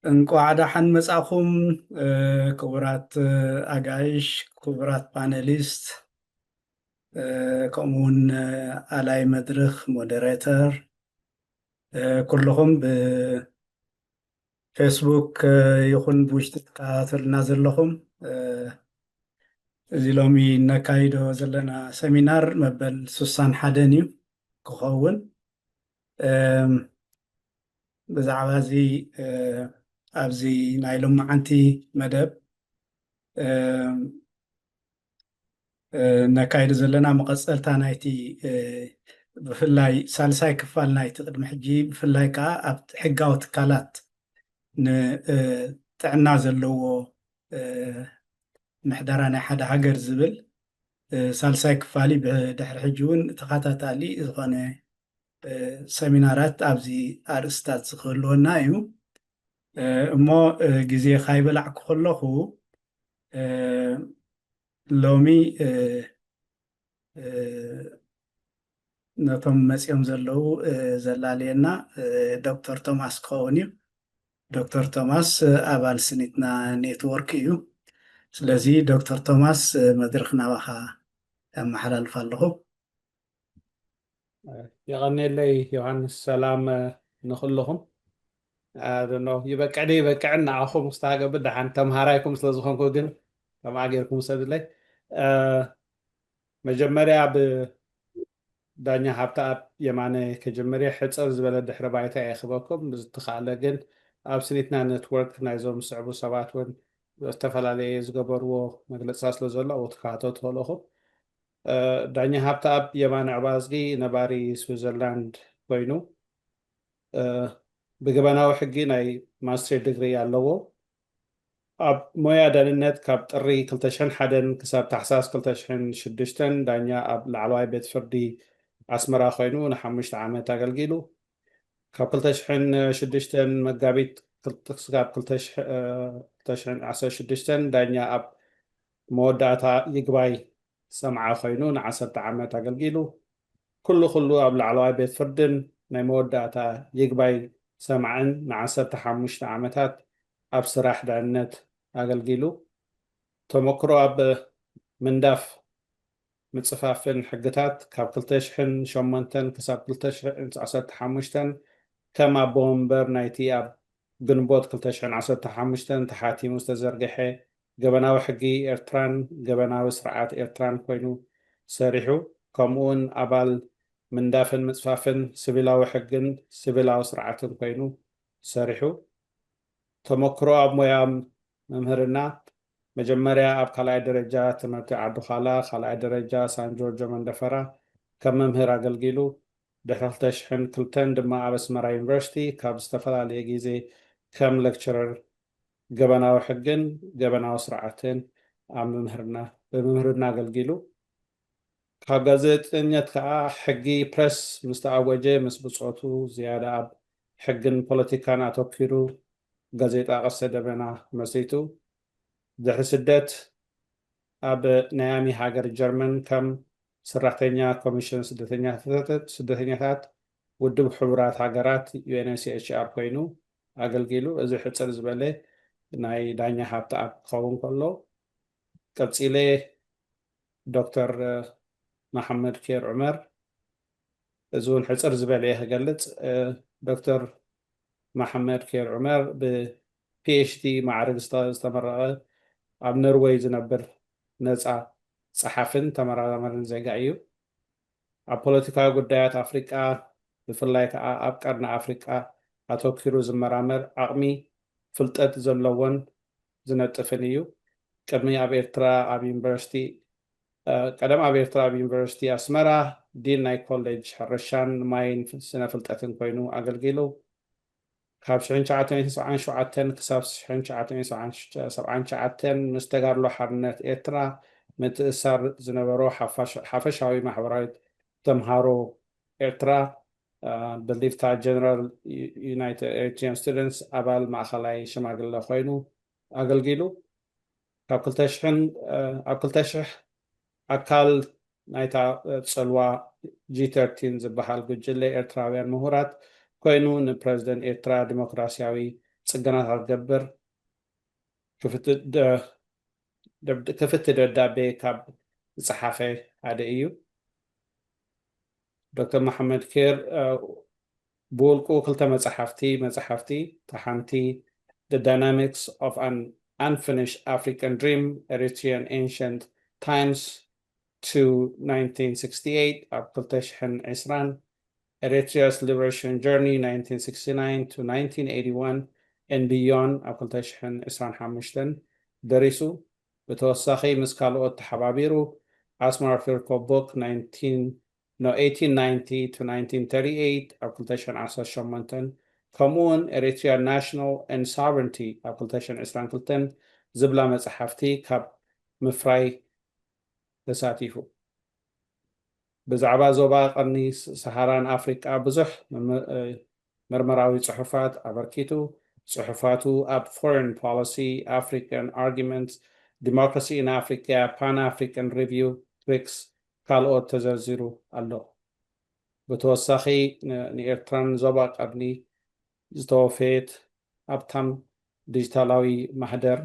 እንኳዕ ደሓን መጻእኹም ክቡራት ኣጋይሽ ክቡራት ፓነሊስት ከምኡውን ኣላይ መድረኽ ሞዴሬተር ኩልኹም ብፌስቡክ ይኹን ብውሽጢ ትከታተሉና ዘለኹም እዚ ሎሚ ነካይዶ ዘለና ሰሚናር መበል 61 እዩ ክኸውን ብዛዕባ እዚ ኣብዚ ናይ ሎማዓንቲ መደብ ነካይዶ ዘለና መቐፀልታ ናይቲ ብፍላይ ሳልሳይ ክፋል ናይቲ ቅድሚ ሕጂ ብፍላይ ከዓ ኣብ ሕጋዊ ትካላት ንጥዕና ዘለዎ ምሕደራ ናይ ሓደ ሃገር ዝብል ሳልሳይ ክፋል ብድሕሪ ሕጂ እውን ተኸታታሊ ዝኾነ ሰሚናራት ኣብዚ ኣርእስታት ዝኽህልወና እዩ እሞ ግዜ ካይበላዕኩ ከለኹ ሎሚ ነቶም መፂኦም ዘለው ዘላለየና ዶክተር ቶማስ ክኸውን እዩ ዶክተር ቶማስ ኣባል ስኒትና ኔትወርክ እዩ ስለዚ ዶክተር ቶማስ መድረክ ናባኻ ኣመሓላልፍ ኣለኹ يغني ዮሃንስ ሰላም ንኹልኹም ኣደኖ ይበቅዕደ ይበቅዕና ኣኹም ስታገብ ድሓን ተምሃራይኩም ስለ ዝኾንኩ ግን ከመይ ጌርኩም ሰድለይ መጀመርያ ብዳኛ ሃብተኣብ የማነ ከጀመርያ ሕፅር ዝበለ ድሕረ ባይታ የኽበኩም ብዝተኻእለ ግን ኣብ ስኒትና ኔትወርክ ናይዞም ዝስዕቡ ሰባት እውን ዝተፈላለየ ዝገበርዎ መግለፂታት ስለ ዘሎ ኣብኡ ትከታተሉ ትኽእልኹም ዳኛ ሃብተኣብ የማነ ዕባዝጊ ነባሪ ስዊዘርላንድ ኮይኑ ብገበናዊ ሕጊ ናይ ማስተር ዲግሪ ኣለዎ ኣብ ሞያ ዳንነት ካብ ጥሪ 2001 ክሳብ ታሕሳስ 2006 ዳኛ ኣብ ላዕለዋይ ቤት ፍርዲ ኣስመራ ኮይኑ ን5 ዓመት ኣገልጊሉ ካብ 2006 መጋቢት ክሳብ 2016 ዳኛ ኣብ መወዳእታ ይግባይ ሰምዓ ኮይኑ ን10 ዓመት ኣገልጊሉ ኩሉ ኣብ ላዕለዋይ ቤት ፍርድን ናይ መወዳእታ ይግባይ ሰምዓን ን15 ዓመታት ኣብ ስራሕ ዳንነት ኣገልጊሉ ተመክሮ ኣብ ምንዳፍ ምፅፋፍን ሕግታት ካብ 2008 ክሳብ 2015 ከም ኣቦ ወንበር ናይቲ ኣብ ግንቦት 2015 ተሓቲሙ ዝተዘርግሐ ገበናዊ ሕጊ ኤርትራን ገበናዊ ስርዓት ኤርትራን ኮይኑ ሰሪሑ ከምኡውን ኣባል ምንዳፍን ምፅፋፍን ሲቪላዊ ሕግን ሲቪላዊ ስርዓትን ኮይኑ ሰሪሑ ተመክሮ ኣብ ሞያ መምህርና መጀመርያ ኣብ ካልኣይ ደረጃ ትምህርቲ ዓዱኻላ ካልኣይ ደረጃ ሳን ጆርጆ መንደፈራ ከም መምህር ኣገልጊሉ ድሕሪ 2002 ድማ ኣብ ኣስመራ ዩኒቨርሲቲ ካብ ዝተፈላለየ ግዜ ከም ሌክቸረር ገበናዊ ሕግን ገበናዊ ስርዓትን ኣብ መምህርና ኣገልጊሉ ካብ ጋዜጠኛት ከዓ ሕጊ ፕረስ ምስ ተኣወጀ ምስ ብፅዖቱ ዝያዳ ኣብ ሕግን ፖለቲካን ኣተኪሩ ጋዜጣ ቀስተ ደመና መሲቱ ድሕሪ ስደት ኣብ ናያሚ ሃገር ጀርመን ከም ሰራሕተኛ ኮሚሽን ስደተኛታት ውድብ ሕቡራት ሃገራት UNHCR ኮይኑ ኣገልጊሉ እዚ ሕፅር ዝበለ ናይ ዳኛ ሃብተኣብ ክኸውን ከሎ ቀፂለ ዶክተር መሐመድ ኬር ዑመር እዚ እውን ሕፅር ዝበለ ክገልፅ ዶክተር መሐመድ ኬር ዑመር ብፒኤችዲ ማዕርግ ዝተመረቐ ኣብ ኖርዌይ ዝነብር ነፃ ፀሓፍን ተመራማርን ዜጋ እዩ ኣብ ፖለቲካዊ ጉዳያት ኣፍሪቃ ብፍላይ ከዓ ኣብ ቀርኒ ኣፍሪቃ ኣተኪሩ ዝመራመር ዓቕሚ ፍልጠት ዘለዎን ዝነጥፍን እዩ ቀደም ኣብ ኤርትራ ኣብ ዩኒቨርሲቲ ኣስመራ ዲን ናይ ኮሌጅ ሕርሻን ማይን ስነ ፍልጠትን ኮይኑ ኣገልጊሉ ካብ 1997 ክሳብ 1979 ምስ ተጋድሎ ሓርነት ኤርትራ ምትእስሳር ዝነበሮ ሓፈሻዊ ማሕበራዊ ተምሃሮ ኤርትራ ብሊፍታ ጀነራል ዩናይትድ ኤርትሪያን ስቱደንትስ ኣባል ማእኸላይ ሽማግለ ኮይኑ ኣገልጊሉ ካብ 2000 ኣካል ናይታ ፅልዋ G13 ዝበሃል ጉጅለ ኤርትራውያን ምሁራት ኮይኑ ንፕረዚደንት ኤርትራ ዲሞክራሲያዊ ጽገናታት ገብር ክፍቲ ደብዳቤ ካብ ዝጸሓፈ ሓደ እዩ። ዶክተር መሐመድ ኬር ብውልቁ ክልተ መጽሓፍቲ ተሓንቲ The Dynamics of an Unfinished African Dream, Eritrean Ancient Times to 1968 ኣብ 2020 Eritrea's Liberation Journey 1969 to 1981 and Beyond ኣብ 2025 ደሪሱ ብተወሳኺ ምስ ካልኦት ተሓባቢሩ Asmar Firko Book 1890 to 1938 ኣብ 2018 ከምኡውን Eritrea National and Sovereignty ኣብ 2022 ዝብላ መጽሓፍቲ ካብ ምፍራይ ተሳቲፉ ብዛዕባ ዞባ ቀርኒ ሰሃራን ኣፍሪቃ ብዙሕ መርመራዊ ጽሑፋት ኣበርኪቱ ጽሑፋቱ ኣብ Foreign Policy, African Arguments, Democracy in Africa, Pan-African Review, BRICS ካልኦት ተዘርዚሩ ኣሎ። ብተወሳኺ ንኤርትራን ዞባ ቀርኒ ዝተወፈየት ኣብታም ዲጂታላዊ ማህደር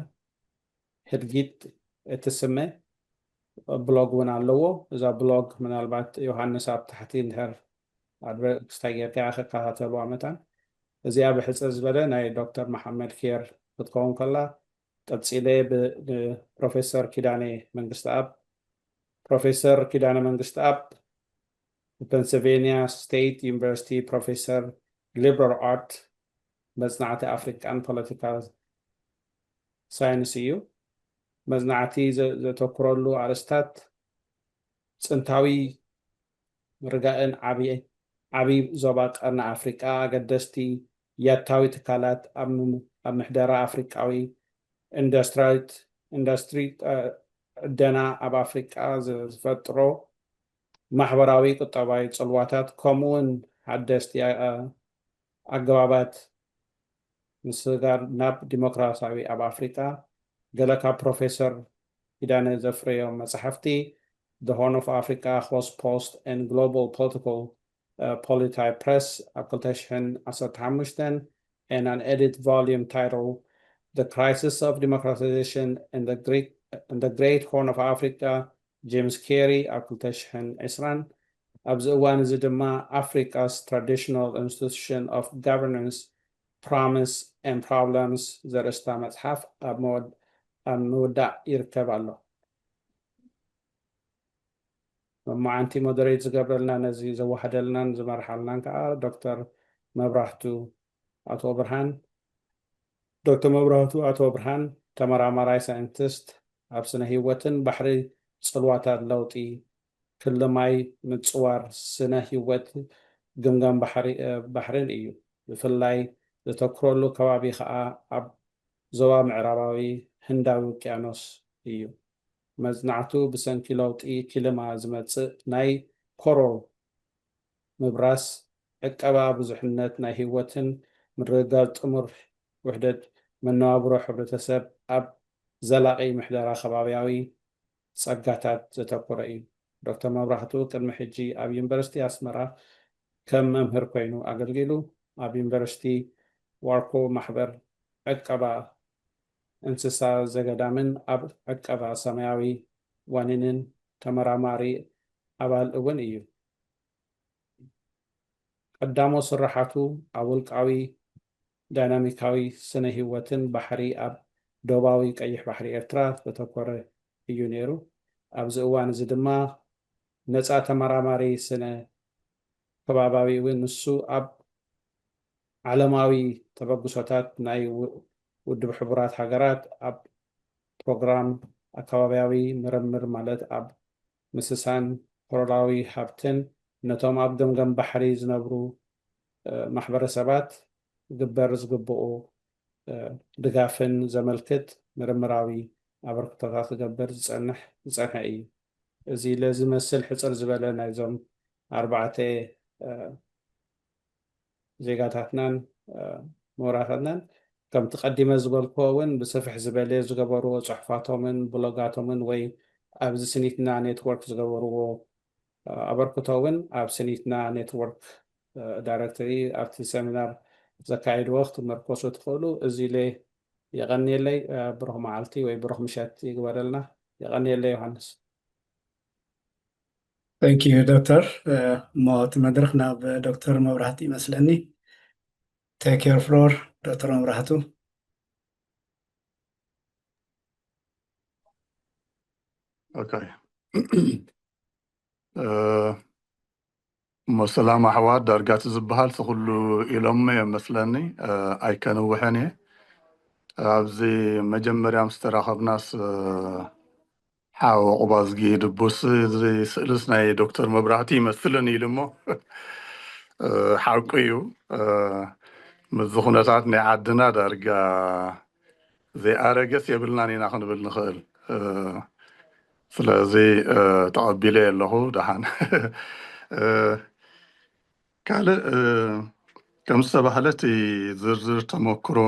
ሕድጊት እትስመ ብሎግ እውን ኣለዎ። እዛ ብሎግ ምናልባት ዮሃንስ ኣብ ታሕቲ እንድሕር ክስታይ ጌርካ ክከታተልዋ መጠን እዚኣ ብሕፅር ዝበለ ናይ ዶክተር መሐመድ ኬር ክትከውን ከላ ቀፂለ ብፕሮፌሰር ኪዳነ መንግስትኣብ ፕሮፌሰር ኪዳነ መንግስትኣብ ፔንስልቬንያ ስቴት ዩኒቨርሲቲ ፕሮፌሰር ሊበራል ኣርት መጽናዕቲ ኣፍሪካን ፖለቲካል ሳይንስ እዩ። መጽናዕቲ ዘተኩረሉ ኣርስታት ጽንታዊ ርጋእን ዓብይ ዞባ ቀርኒ ኣፍሪቃ ኣገደስቲ ያታዊ ትካላት ኣብ ምሕደራ ኣፍሪቃዊ ኢንዱስትሪ ዕደና ኣብ ኣፍሪቃ ዝፈጥሮ ማሕበራዊ ቁጠባዊ ጽልዋታት ከምኡውን ሓደስቲ ኣገባባት ምስጋር ናብ ዲሞክራሲያዊ ኣብ ኣፍሪቃ ገለ ካብ ፕሮፌሰር ኪዳነ ዘፍረዮም መጽሓፍቲ The Horn of Africa, Host Post and Global Political Polity Press ኣብ 2015 and an edit volume titled The Crisis of Democratization in the Great Horn of Africa, James Carey ኣብ 2020 ኣብዚ እዋን እዚ ድማ Africa's Traditional Institution of Governance, Promise and Problems ዘርእስታ መጽሓፍ ኣብ ምውዳእ ይርከብ ኣሎ። መዓንቲ ሞዴሬት ዝገብረልና ነዚ ዘዋሃደልናን ዝመርሓልናን ከዓ ዶክተር መብራህቱ አቶ ብርሃን ተመራማራይ ሳይንቲስት ኣብ ስነ ህይወትን ባሕሪ ጽልዋታት ለውጢ ክልማይ ምጽዋር ስነ ህይወት ግምጋም ባሕርን እዩ። ብፍላይ ዘተኩረሉ ከባቢ ከዓ ኣብ ዞባ ምዕራባዊ ህንዳዊ ውቅያኖስ እዩ። መጽናዕቱ ብሰንኪ ለውጢ ክልማ ዝመጽእ ናይ ኮሮር ምብራስ ዕቀባ ብዙሕነት ናይ ህይወትን ምርግጋጽ ጥሙር ውሕደት መነባብሮ ሕብረተሰብ ኣብ ዘላቂ ምሕደራ ከባቢያዊ ጸጋታት ዘተኮረ እዩ። ዶክተር መብራህቱ ቅድሚ ሕጂ ኣብ ዩኒቨርሲቲ ኣስመራ ከም መምህር ኮይኑ ኣገልጊሉ ኣብ ዩኒቨርሲቲ ዋርኮ ማሕበር ዕቀባ እንስሳ ዘገዳምን ኣብ ዕቀባ ሰማያዊ ዋኒንን ተመራማሪ ኣባል እውን እዩ። ቀዳሞ ስራሓቱ ኣብ ውልቃዊ ዳይናሚካዊ ስነ ህይወትን ባሕሪ ኣብ ደቡባዊ ቀይሕ ባሕሪ ኤርትራ ዘተኮረ እዩ ነይሩ። ኣብዚ እዋን እዚ ድማ ነፃ ተመራማሪ ስነ ከባባዊ እውን ንሱ ኣብ ዓለማዊ ተበግሶታት ናይ ውድብ ሕቡራት ሃገራት ኣብ ፕሮግራም ኣከባቢያዊ ምርምር ማለት ኣብ ምስሳን ኮሮላዊ ሃብትን ነቶም ኣብ ገምገም ባሕሪ ዝነብሩ ማሕበረሰባት ግበር ዝግብኡ ድጋፍን ዘመልክት ምርምራዊ ኣበርክቶታት ክገብር ዝጸንሐ እዩ። እዚ ለዝመስል ሕፅር ዝበለ ናይዞም ኣርባዕተ ዜጋታትናን ምሁራታትናን ከምቲ ቀዲመ ዝበልክዎ እውን ብስፍሕ ዝበለ ዝገበርዎ ጽሑፋቶምን ብሎጋቶምን ወይ ኣብዚ ስኒትና ኔትወርክ ዝገበርዎ ኣበርክቶ እውን ኣብ ስኒትና ኔትወርክ ዳይሬክተሪ ኣብቲ ሰሚናር ዘካይድ ወቅት መርኮሶ ትኽእሉ እዚ ለይ የቀኒየለይ ብሩኽ መዓልቲ ወይ ብሩኽ ምሸት ይግበረልና የቀኒየለይ ዮሃንስ Thank you, Doctor. ሞት መድረክ ናብ ዶክተር መብራህቱ ይመስለኒ take your floor ዶክተር መብራህቱ Okay. مسلام أحوال درجات الزبال تقول إلهم مثلني أي كانوا وحني أبزي مجمر يوم استراحة ناس حاو قبازجي دبوس زي سلسنا دكتور مبراتي مثلني لما حاوكيو مزخوناتنا عدنا درجة زي أرجس يبلناني ناخذ بالنخل ስለዚህ ተቀቢለ ያለሁ ደሃን ካልእ ከም ዝተባህለት ዝርዝር ተመክሮ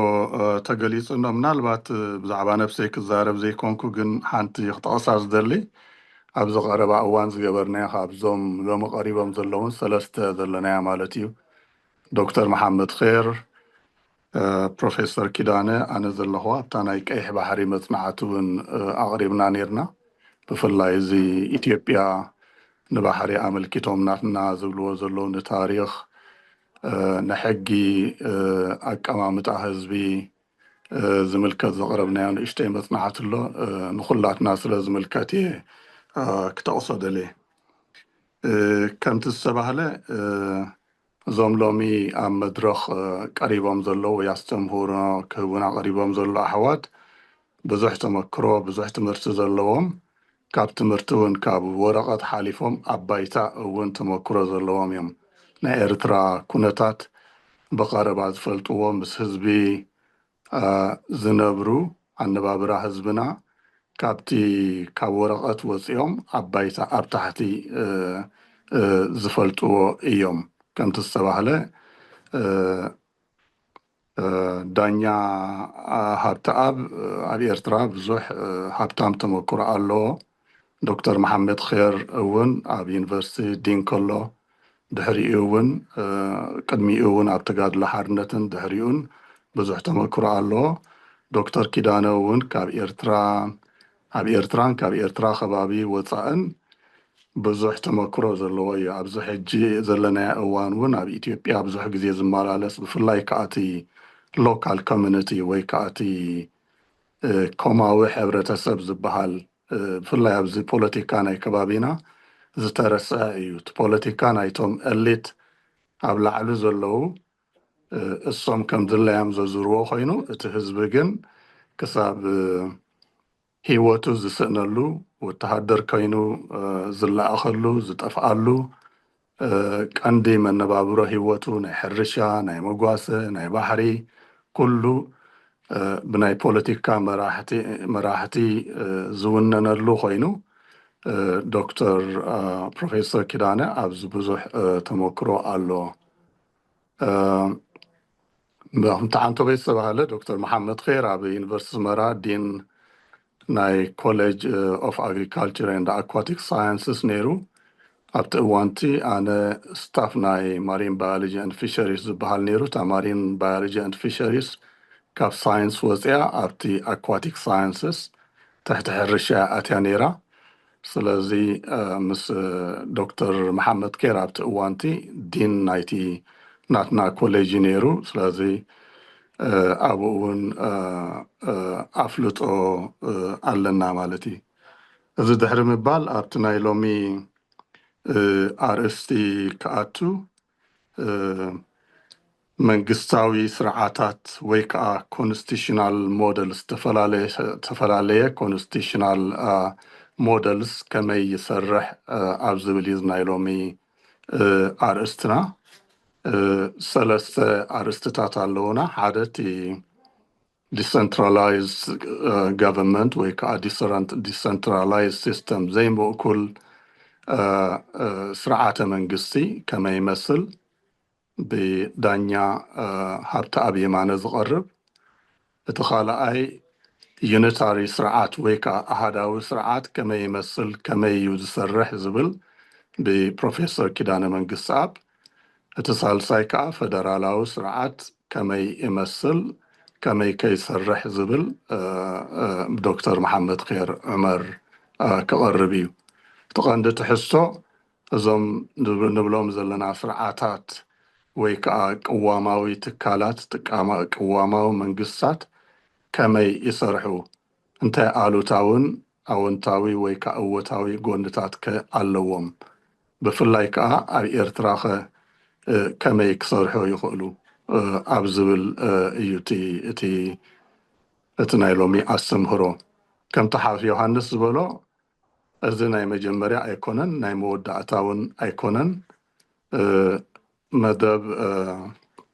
ተገሊጹ ነው ምናልባት ብዛዕባ ነፍሰይ ክዛረብ ዘይኮንኩ ግን ሓንቲ ክጠቕሳ ዝደሊ ኣብ ዝቐረባ እዋን ዝገበርናዮ ካብዞም ሎሚ ቀሪቦም ዘለውን ሰለስተ ዘለናያ ማለት እዩ ዶክተር መሐመድ ኸይር ፕሮፌሰር ኪዳነ ኣነ ዘለኹ ኣብታ ናይ ቀይሕ ባሕሪ መፅናዕቲ እውን ኣቕሪብና ነርና ብፍላይ እዚ ኢትዮጵያ ንባሕሪ ኣመልኪቶም ናትና ዝብልዎ ዘለዉ ንታሪኽ ንሕጊ ኣቀማምጣ ህዝቢ ዝምልከት ዘቕረብናዮ ንእሽተይ መፅናዕቲ ኣሎ ንኹላትና ስለ ዝምልከት እየ ክተቕሶ ደልየ ከምቲ ዝተባህለ እዞም ሎሚ ኣብ መድረኽ ቀሪቦም ዘለዉ ወይ ኣስተምህሮ ክህቡና ቀሪቦም ዘሎ ኣሕዋት ብዙሕ ተመክሮ ብዙሕ ትምህርቲ ዘለዎም ካብ ትምህርቲ እውን ካብ ወረቐት ሓሊፎም ኣብ ባይታ እውን ተመክሮ ዘለዎም እዮም ናይ ኤርትራ ኩነታት ብቐረባ ዝፈልጥዎ ምስ ህዝቢ ዝነብሩ ኣነባብራ ህዝብና ካብቲ ካብ ወረቐት ወፂኦም ኣብ ባይታ ኣብ ታሕቲ ዝፈልጥዎ እዮም ከምቲ ዝተባህለ ዳኛ ሃብተኣብ ኣብ ኤርትራ ብዙሕ ሃብታም ተመክሮ ኣለዎ ዶክተር መሐመድ ኸይር እውን ኣብ ዩኒቨርሲቲ ዲን ከሎ ድሕሪኡ እውን ቅድሚኡ እውን ኣብ ተጋድሎ ሓርነትን ድሕሪኡን ብዙሕ ተመክሮ ኣለዎ ዶክተር ኪዳነ እውን ካብ ኤርትራን ካብ ኤርትራ ከባቢ ወፃእን ብዙሕ ተመክሮ ዘለዎ እዩ ኣብዚ ሕጂ ዘለናያ እዋን እውን ኣብ ኢትዮጵያ ብዙሕ ግዜ ዝመላለስ ብፍላይ ከኣቲ ሎካል ኮሚኒቲ ወይ ከኣቲ ኮማዊ ሕብረተሰብ ዝበሃል ብፍላይ ኣብዚ ፖለቲካ ናይ ከባቢና ዝተረስዐ እዩ እቲ ፖለቲካ ናይቶም ኤሊት ኣብ ላዕሊ ዘለዉ እሶም ከም ድላዮም ዘዝርዎ ኮይኑ እቲ ህዝቢ ግን ክሳብ ሂወቱ ዝስእነሉ ወተሃደር ኮይኑ ዝለኣኸሉ ዝጠፍኣሉ ቀንዲ መነባብሮ ሂወቱ ናይ ሕርሻ ናይ መጓሰ ናይ ባሕሪ ኩሉ ብናይ ፖለቲካ መራሕቲ ዝውነነሉ ኮይኑ ዶክተር ፕሮፌሰር ኪዳነ ኣብዚ ብዙሕ ተመክሮ ኣሎ ከምቲ ሓንቶ ቤት ዝተባሃለ ዶክተር መሐመድ ኸይር ኣብ ዩኒቨርሲቲ ሰመራ ዲን ናይ ኮሌጅ ኦፍ ኣግሪካልቸር ኤንድ ኣኳቲክ ሳይንስስ ነይሩ ኣብቲ እዋንቲ ኣነ ስታፍ ናይ ማሪን ባዮሎጂ ኤንድ ፊሸሪስ ዝበሃል ነይሩ እታ ማሪን ባዮሎጂ ኤንድ ፊሸሪስ ካብ ሳይንስ ወፅያ ኣብቲ ኣኳቲክ ሳይንስስ ትሕቲ ሕርሻ ኣትያ ነይራ ስለዚ ምስ ዶክተር መሐመድ ኸይር ኣብቲ እዋንቲ ዲን ናይቲ ናትና ኮሌጅ ነይሩ ስለዚ ኣብኡ እውን ኣፍልጦ ኣለና ማለት እዩ እዚ ድሕሪ ምባል ኣብቲ ናይ ሎሚ ኣርእስቲ ክኣቱ መንግስታዊ ስርዓታት ወይ ከዓ ኮንስቲቱሽናል ሞዴልስ ተፈላለየ ኮንስቲቱሽናል ሞዴልስ ከመይ ይሰርሕ ኣብ ዝብል እዩ ናይ ሎሚ ኣርእስትና ሰለስተ ኣርእስትታት ኣለውና ሓደ እቲ decentralized government ወይ ከዓ decentralized system ዘይምእኩል ስርዓተ መንግስቲ ከመይ ይመስል ብዳኛ ሃብተኣብ የማነ ዝቐርብ እቲ ካልኣይ ዩኒታሪ ስርዓት ወይ ከዓ ኣሃዳዊ ስርዓት ከመይ ይመስል ከመይ እዩ ዝሰርሕ ዝብል ብፕሮፌሰር ኪዳነ መንግስትኣብ እትሳልሳይ ከዓ ፈደራላዊ ስርዓት ከመይ ይመስል ከመይ ከይሰርሕ ዝብል ዶክተር መሐመድ ኼር ዑመር ክቐርብ እዩ ትቐንዲ ትሕዝቶ እዞም ንብሎም ዘለና ስርዓታት ወይ ከዓ ቅዋማዊ ትካላት ቅዋማዊ መንግስታት ከመይ ይሰርሑ እንታይ ኣሉታውን ኣወንታዊ ወይ ከዓ እወታዊ ጎንታት ኣለዎም ብፍላይ ከዓ ኣብ ኤርትራ ከመይ ክሰርሑ ይኽእሉ ኣብ ዝብል እዩ እቲ ናይ ሎሚ ኣስተምህሮ ከምቲ ሓፍ ዮሃንስ ዝበሎ እዚ ናይ መጀመርያ ኣይኮነን ናይ መወዳእታ እውን ኣይኮነን መደብ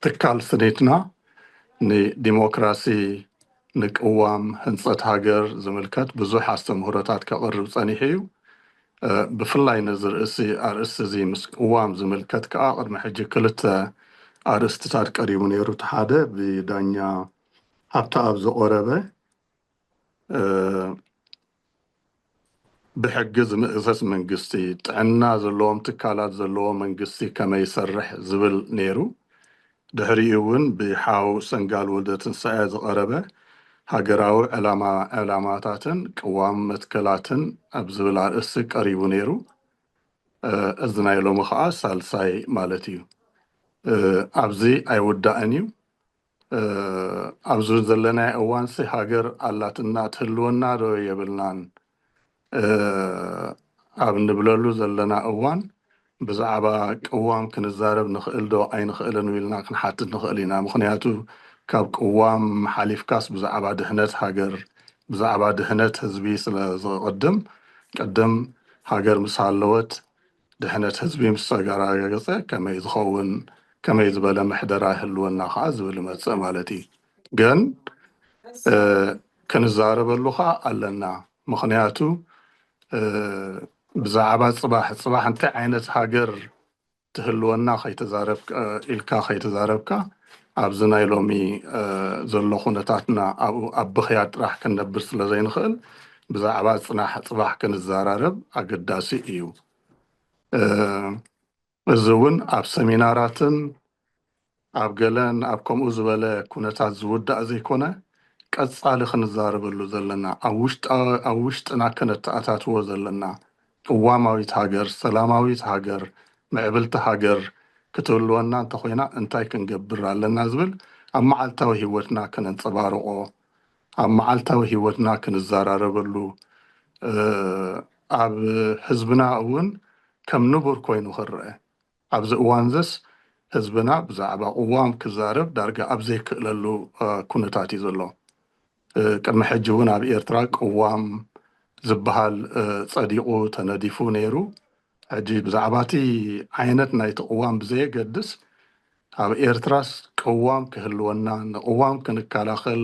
ትካል ስኔትና ንዲሞክራሲ ንቅዋም ህንፀት ሃገር ዝምልከት ብዙሕ ኣስተምህሮታት ከቕርብ ፀኒሑ እዩ ብፍላይ ነዚ ኣርእስቲ እዚ ምስ ቅዋም ዝምልከት ከዓ ቅድሚ ሕጂ ክልተ ኣርእስትታት ቀሪቡ ነይሩ እቲ ሓደ ብዳኛ ሃብተኣብ ዝቐረበ ብሕጊ ዝምእዘዝ መንግስቲ ጥዕና ዘለዎም ትካላት ዘለዎ መንግስቲ ከመይ ይሰርሕ ዝብል ነይሩ ድሕሪኡ እውን ብሓው ሰንጋል ወልደ ትንሳኤ ዝቐረበ ሃገራዊ ዕላማታትን ቅዋም መትከላትን ኣብ ዝብል ኣርእስቲ ቀሪቡ ነይሩ እዚ ናይ ሎሚ ከዓ ሳልሳይ ማለት እዩ ኣብዚ ኣይውዳእን እዩ ኣብዚ ዘለናይ እዋንሲ ሃገር ኣላትና ትህልወና ዶ የብልናን ኣብ ንብለሉ ዘለና እዋን ብዛዕባ ቅዋም ክንዛረብ ንኽእል ዶ ኣይንኽእልን ኢልና ክንሓትት ንኽእል ኢና ምክንያቱ ካብ ቅዋም ሓሊፍካስ ብዛዕባ ድሕነት ሃገር ብዛዕባ ድሕነት ህዝቢ ስለ ዝቕድም ቀደም ሃገር ምስ ሃለወት ድሕነት ህዝቢ ምስ ተረጋገፀ ከመይ ዝኸውን ከመይ ዝበለ ምሕደራ ይህልወና ከዓ ዝብል መፅእ ማለት እዩ ግን ክንዛረበሉ ከዓ ኣለና ምክንያቱ ብዛዕባ ፅባሕ እንታይ ዓይነት ሃገር ትህልወና ከይተዛረብካ ኢልካ ከይተዛረብካ ኣብዚ ናይ ሎሚ ዘሎ ኩነታትና ኣብ ብኽያድ ጥራሕ ክንነብር ስለ ዘይንኽእል ብዛዕባ ፅባሕ ክንዘራረብ ኣገዳሲ እዩ እዚ እውን ኣብ ሰሚናራትን ኣብ ገለን ኣብ ከምኡ ዝበለ ኩነታት ዝውዳእ ዘይኮነ ቀፃሊ ክንዛረበሉ ዘለና ኣብ ውሽጥና ከነተኣታትዎ ዘለና ቅዋማዊት ሃገር ሰላማዊት ሃገር ምዕብልቲ ሃገር ክትህልወና እንተኮይና እንታይ ክንገብር ኣለና ዝብል ኣብ መዓልታዊ ሂወትና ከነንፀባርቆ ኣብ መዓልታዊ ሂወትና ክንዘራረበሉ ኣብ ህዝብና እውን ከም ንቡር ኮይኑ ክርአ ኣብዚ እዋን ዘስ ህዝብና ብዛዕባ ቅዋም ክዛረብ ዳርጋ ኣብ ዘይክእለሉ ኩነታት እዩ ዘሎ ቅድሚ ሕጂ እውን ኣብ ኤርትራ ቅዋም ዝበሃል ፀዲቁ ተነዲፉ ነይሩ ሕጂ ብዛዕባ እቲ ዓይነት ናይቲ ቅዋም ብዘየገድስ ኣብ ኤርትራስ ቅዋም ክህልወና ንቅዋም ክንከላኸል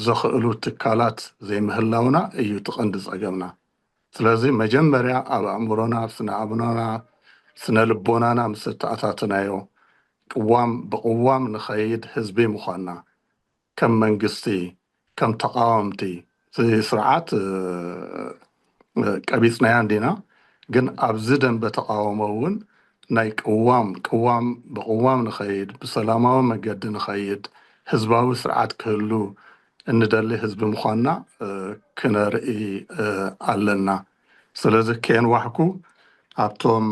ዘኽእሉ ትካላት ዘይምህላውና እዩ ትቐንዲ ፀገምና ስለዚ መጀመርያ ኣብ ኣእምሮና ስነ ኣእምሮና ስነ ልቦናና ምስ ተኣታትናዮ ቅዋም ብቅዋም ንኸይድ ህዝቢ ምዃንና ከም መንግስቲ ከም ተቃወምቲ ስርዓት ቀቢፅናያ እንዲና ግን ኣብዚ ደንበ ተቃወሞ እውን ናይ ቅዋም ብቅዋም ንኸይድ ብሰላማዊ መንገዲ ንኸይድ ህዝባዊ ስርዓት ክህሉ እንደሊ ህዝቢ ምዃንና ክነርኢ ኣለና ስለዚ ከንዋሕኩ ኣብቶም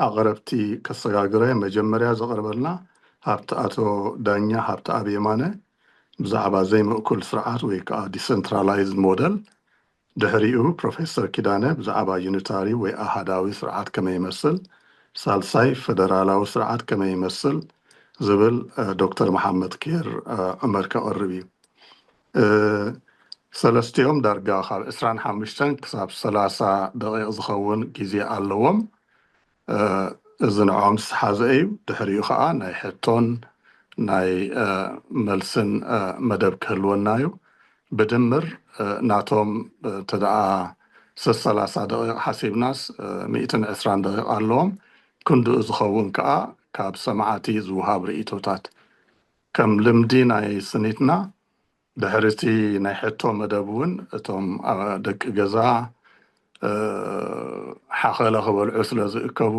ኣቕረብቲ ከሰጋግረ መጀመርያ ዘቕርበልና ሃብቲ ኣቶ ዳኛ ሃብተኣብ የማነ ብዛዕባ ዘይምእኩል ስርዓት ወይ ከዓ ዲሰንትራላይዝድ ሞደል ድሕሪኡ ፕሮፌሰር ኪዳነ ብዛዕባ ዩኒታሪ ወይ ኣሃዳዊ ስርዓት ከመይ ይመስል ሳልሳይ ፌደራላዊ ስርዓት ከመይ ይመስል ዝብል ዶክተር መሐመድ ኬር ዑመር ከቕርብ እዩ ሰለስቲኦም ዳርጋ ካብ 25 ክሳብ 30 ደቂቕ ዝኸውን ግዜ ኣለዎም እዚ ንዖም ዝሓዘ እዩ ድሕሪኡ ከዓ ናይ ሕቶን ናይ መልስን መደብ ክህልወና እዩ ብድምር ናቶም ተደኣ 30 ደቂቕ ሓሲብናስ 120 ደቂቕ ኣለዎም ክንድኡ ዝኸውን ከዓ ካብ ሰማዓቲ ዝውሃብ ርእቶታት ከም ልምዲ ናይ ስኒትና ድሕርቲ ናይ ሕቶ መደብ እውን እቶም ደቂ ገዛ ሓኸለ ክበልዑ ስለ ዝእከቡ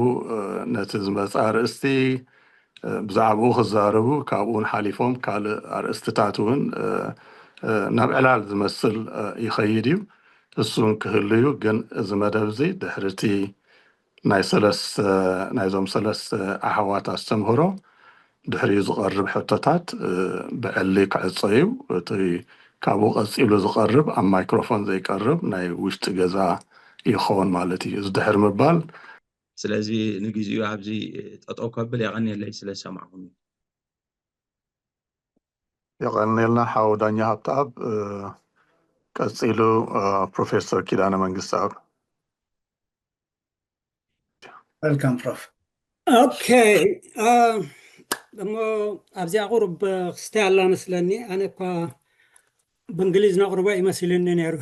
ነቲ ዝመፅእ ኣርእስቲ ብዛዕባኡ ክዛረቡ ካብኡን ሓሊፎም ካልእ ኣርእስትታት እውን ናብ ዕላል ዝመስል ይኸይድ እዩ እሱን ክህልዩ ግን እዚ መደብ እዚ ድሕርቲ ናይዞም ሰለስተ ኣሕዋት ኣስተምህሮ ድሕሪኡ ዝቐርብ ሕቶታት ብዕሊ ክዕፀ እዩ እቲ ካብኡ ቀፂሉ ዝቐርብ ኣብ ማይክሮፎን ዘይቀርብ ናይ ውሽጢ ገዛ ይኸውን ማለት እዩ እዚ ድሕሪ ምባል ስለዚ ንግዚኡ ኣብዚ ጠጠው ከብል የቀኒየለይ ስለ ሰማዕኹም የቀኒየልና ሓው ዳኛ ሃብተኣብ ቀፂሉ ፕሮፌሰር ኪዳነ መንግስትኣብ ዌልካም ፕሮፍ اوكي دمو ابزي اقرب استعلا مثلني انا كا بانجليز نقربه يمثلني نيرو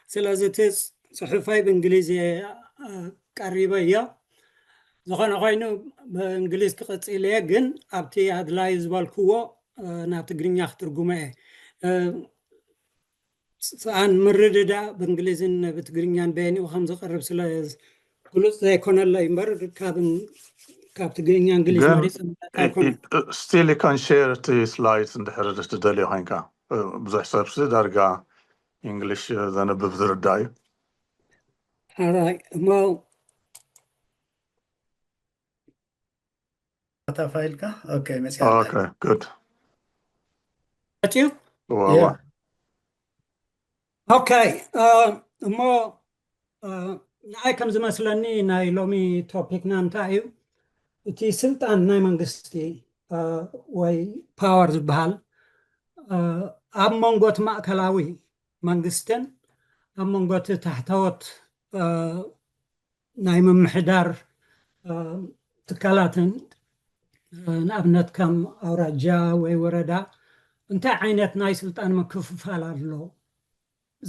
سلازي تس صحفاي بانجليزي قريبه يا زخنا خاينو بانجليز كقصيله ግን ኣብቲ ኣድላይ ዝበልክዎ ናብ ትግርኛ ክትርጉመ ኣን ምርድዳ በእንግሊዝን በትግርኛን በየኒ ከም ዝቀርብ ስለ ግሉጽ ዘይኮነለ እምበር ካብ ትግርኛ እንግሊዝ ማለት ኣይኮነ still you can share the slides እንድሕር ትደልዮ ኮይንካ ብዙሕ ሰብሲ ዳርጋ እንግሊሽ ዘነብብ ዝርዳ እዩ alright well ታፋይልካ okay መስያ okay good Thank you. wow. Okay mo ናይ ከም ዝመስለኒ ናይ ሎሚ ቶፒክና እንታይ እዩ እቲ ስልጣን ናይ መንግስቲ ወይ ፓወር ዝበሃል ኣብ መንጎት ማእከላዊ መንግስትን ኣብ መንጎት ታሕተወት ናይ ምምሕዳር ትካላትን ንኣብነት ከም ኣውራጃ ወይ ወረዳ እንታይ ዓይነት ናይ ስልጣን ምክፍፋል ኣሎ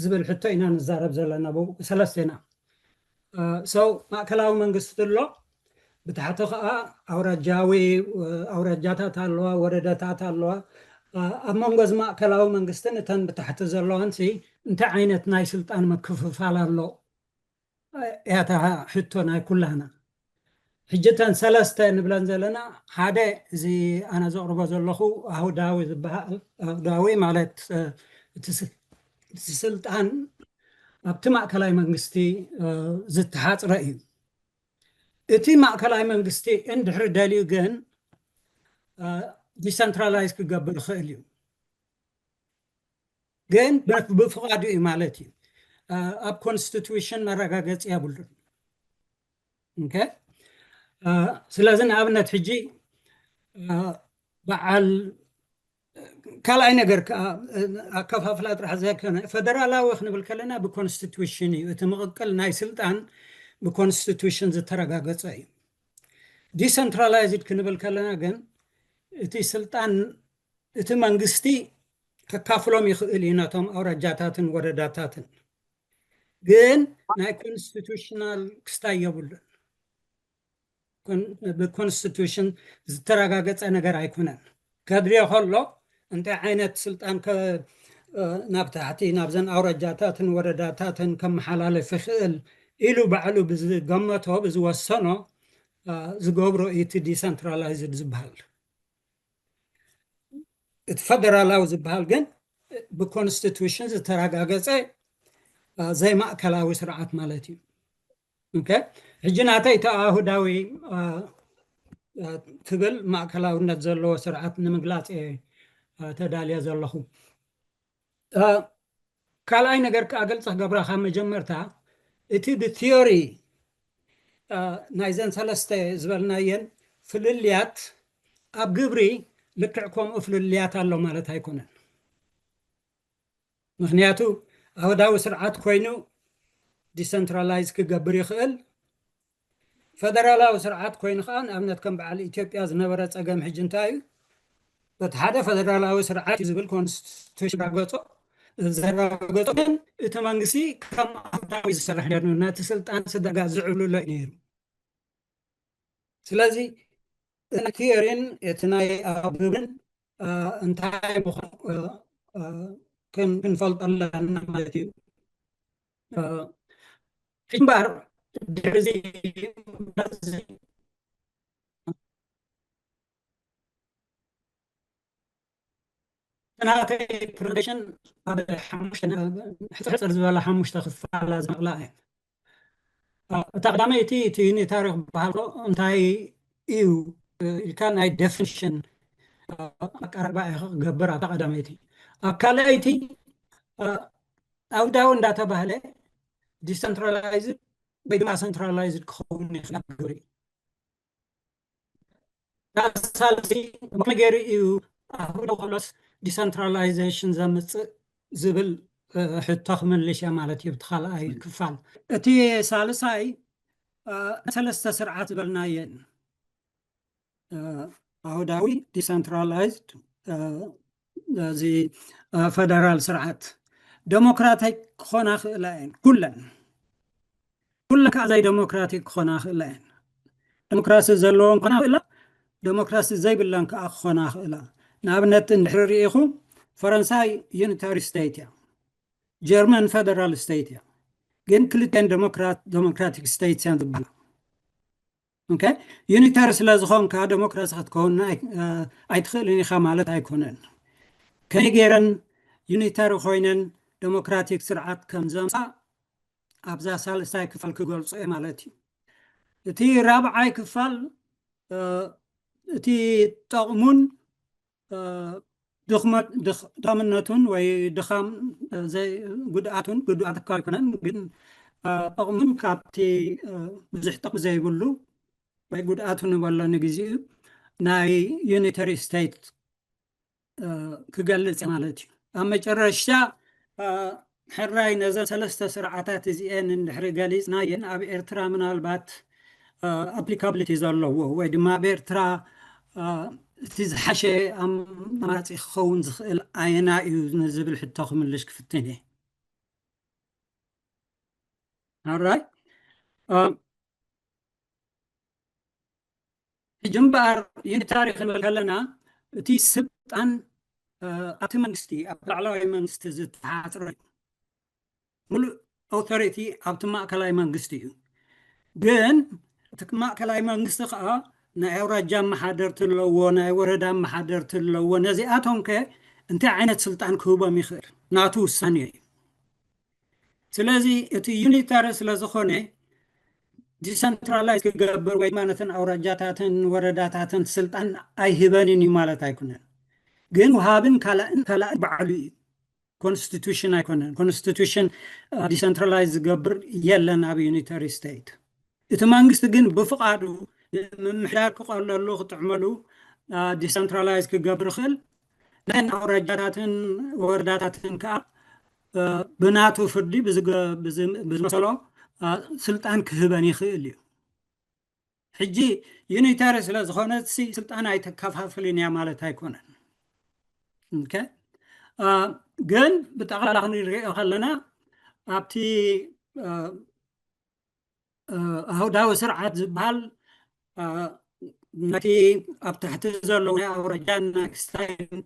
ዝብል ሕቶ ኢና ንዛረብ ዘለና ሰለስቴና ሰው ማእከላዊ መንግስት ኣሎ ብታሕቲ ከዓ ኣውራጃታት ኣለዋ ወረዳታት ኣለዋ ኣብ መንጎ ማእከላዊ መንግስትን እተን ብታሕቲ ዘለዋንሲ እንታይ ዓይነት ናይ ስልጣን ምክፍፋል ኣሎ ያታ ሕቶ ናይ ኩላና ሕጅተን ሰለስተ ንብለን ዘለና ሓደ እዚ ኣነ ዘቕርቦ ዘለኹ ኣህዳዊ ዝበሃል ኣህዳዊ ማለት እቲ ስልጣን ኣብቲ ማእከላዊ መንግስቲ ዝተሓፅረ እዩ እቲ ማእከላዊ መንግስቲ እንድሕር ደልዩ ግን ዲሰንትራላይዝ ክገብር ይኽእል እዩ ግን ብፍቃዱ እዩ ማለት እዩ ኣብ ኮንስቲቱሽን መረጋገፂ የብሉን ኦኬ ስለዚ ንኣብነት ሕጂ በዓል ካልኣይ ነገር ኣከፋፍላ ጥራሕ ዘይኮነ ፌደራላዊ ክንብል ከለና ብኮንስቲቱሽን እዩ እቲ ምቕቅል ናይ ስልጣን ብኮንስቲቱሽን ዝተረጋገፀ እዩ ዲሰንትራላይዝድ ክንብል ከለና ግን እቲ ስልጣን እቲ መንግስቲ ከካፍሎም ይኽእል እዩ ነቶም ኣውራጃታትን ወረዳታትን ግን ናይ ኮንስቲቱሽናል ክስታይ የብሉን ብኮንስቲቱሽን ዝተረጋገፀ ነገር ኣይኮነን ከድርዮ ከሎ እንታይ ዓይነት ስልጣን ናብ ታሕቲ ናብዘን ኣውራጃታትን ወረዳታትን ከመሓላለፍ ይኽእል ኢሉ ባዕሉ ብዝገመቶ ብዝወሰኖ ዝገብሮ እቲ ዲሰንትራላይዝድ ዝበሃል እቲ ፌደራላዊ ዝበሃል ግን ብኮንስቲቱሽን ዝተረጋገፀ ዘይማእከላዊ ስርዓት ማለት እዩ ኦኬ ሕጂ ናተይ ተኣሁዳዊ ትብል ማእከላውነት ዘለዎ ስርዓት ንምግላፅ ተዳልየ ዘለኹ ካልኣይ ነገር ክኣገልፅ ገብራኻ መጀመርታ እቲ ብቲዮሪ ናይዘን ሰለስተ ዝበልናየን ፍልልያት ኣብ ግብሪ ልክዕ ከምኡ ፍልልያት ኣሎ ማለት ኣይኮነን ምክንያቱ ኣህዳዊ ስርዓት ኮይኑ ዲሰንትራላይዝ ክገብር ይኽእል ፌደራላዊ ስርዓት ኮይኑ ከዓ ንኣብነት ከም በዓል ኢትዮጵያ ዝነበረ ፀገም ሕጂ እንታይ እዩ በቲ ሓደ ፌደራላዊ ስርዓት ዝብል ኮንስቲቱሽን ዘረጋገፆ ግን እቲ መንግስቲ ከም ኣህዳዊ ዝሰርሕ ነይሩ ነቲ ስልጣን ስደጋ ዝዕብልሎ እዩ ነይሩ ስለዚ ቲዮሪን እቲ ናይ ኣብ ግብርን እንታይ ክንፈልጦ ኣለና ማለት እዩ حمبار درزي أنا كي برودكشن هذا حمش حتى زبالة حمش تخفى لازم لا تقدمي تيني تاريخ بحاله انتهي إيو كان هاي definition أقرب جبر تقدمي كلايتي أو داون داتا بحاله decentralized بيدما centralized كوني خلقوري سالسي مغيري إيو هو خلاص decentralization زمت زبل حتى من ليش مالتي بتخلق أي كفال تي سالساي ثلاث سرعات بلناين عوداوي decentralized زي فدرال سرعات ديمقراطيك خنا خلين كلن كزي ديمقراطيك خنا خلين ديمقراسي زلون خنا خلا ديمقراسي زي بلان خنا خلا نابنت نحرريخو فرنساي يونيتاري ستيت جيرمان فدرال ستيت جن كلتين ديمقراطيك ستيت يندبل اوكي يونيتاري سلازخون كا ديمقراسي تكون اي تخليني خمالت ايكونن كيجيرن يونيتاري خوينن ديمقراطيك سرعات كم زمسا ابزا سالساي كفال كغلص مالتي تي رابعاي كفال تي طقمون دخمنتون وي دخام زي قدعات كايكونن بين طقمون كابتي بزحتق زي يقولوا وي قدعاتون ولا نجزي ناي يونيتاري ستيت كغلص مالتي اما جرشا حراي نزل ثلاثه سرعات زين اندحر غليصنا ين اب ارترا منالبات ابليكابيليتي زالو وي دما بيرترا تزحشي مراتي خون زخل اينا ينزل حتى خملش كفتني alright جنبار ينتاريخ الكلنا تي سبطان أتي منستي أبلعلوي منست زد حاطري ملو أوثوريتي أبتما كلاي منستي جن تكما كلاي منست نايورا جام محادرت اللو نايورا محادرت اللو نزياتهم كي انت عينت سلطان كوبا ميخير ناتو الثانية سلازي اتي يونيتاري سلازخوني ديسنترالايز كجبر ويمانتن أورجاتاتن ورداتاتن سلطان أي هباني مالت أيكونن جن وهابن كلا بعلي constitution أيكونن constitution decentralized جبر يلن أبي يونيتاري ستيت إتمانجست جن بفقادو محدار كقول الله تعملوا decentralized كجبر خل لأن أورجاتاتن ورداتاتن كا بناتو فردي بزمسلو سلطان كهباني خيلي حجي يونيتاري سلازخونت سي سلطان اي تكفافلين يا مالت هيكونن اوكي جن بتقال نري خلنا ابتي هو داو سرعات زبال نتي اب تحت زلو او رجان ستاين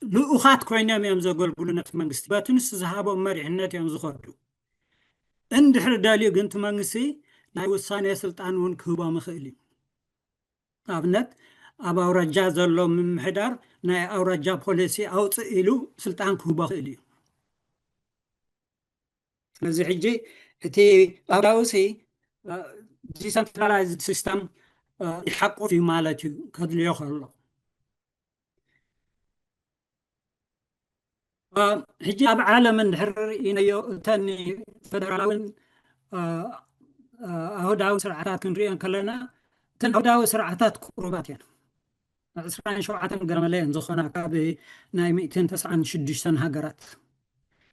لؤخات كوينام يمزغول بلونت منغست باتنس زهابو مريحنت يمزخدو اندحر داليو جنت منغسي ناي وساني سلطان ون كوبا مخيلي ابنت ابا اورجا زلو ممحدار ناي اورجا بوليسي اوصيلو سلطان كوبا خيلي لذي حجي تي اراوسي ديسنترلايزد سيستم يحقق في مالتي كدليو خلو حجاب عالم الحر ينيو تاني فدرالون أهداو سرعات كنريان كلنا تن أهداو سرعات قربات يعني عسران شوعات قرملين زخنا كابي ناي 296 هاجرات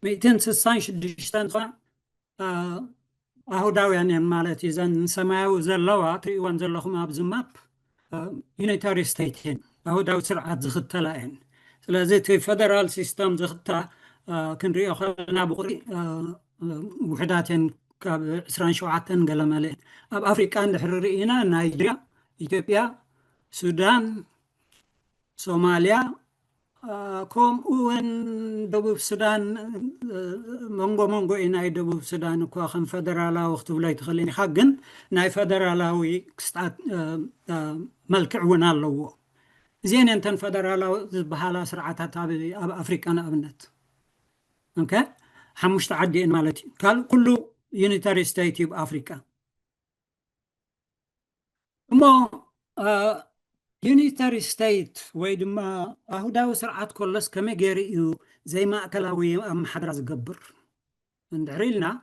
296 زخنا أهداو يعني مالتي زن سماو زلوا تريوان زلهم أبزماب يونيتاري ستيتين أهداو سرعات زختلاين لازم في فدرال سيستم زختا كنريو خلنا بقري وحداتين كعسران شوعاتن قلمالين أب أفريقيا نحررينا نيجيريا إثيوبيا السودان صوماليا كم وين دبوب السودان منغو إناي دبوب السودان كوا خم فدرالا وقت ولاية خليني حقن ناي فدرالاوي كستات ملك عونا اللو زين انتن فدرالا بحالا سرعتها أب أفريقيا أبنت اوكي حمشت عدي إن مالتي قال كله يونيتاري ستيت بأفريقيا اما يونيتاري ستيت ويدما أهداو سرعات كلس كما جيريو زي ما أكلاوي أم حدرا زقبر ندعريلنا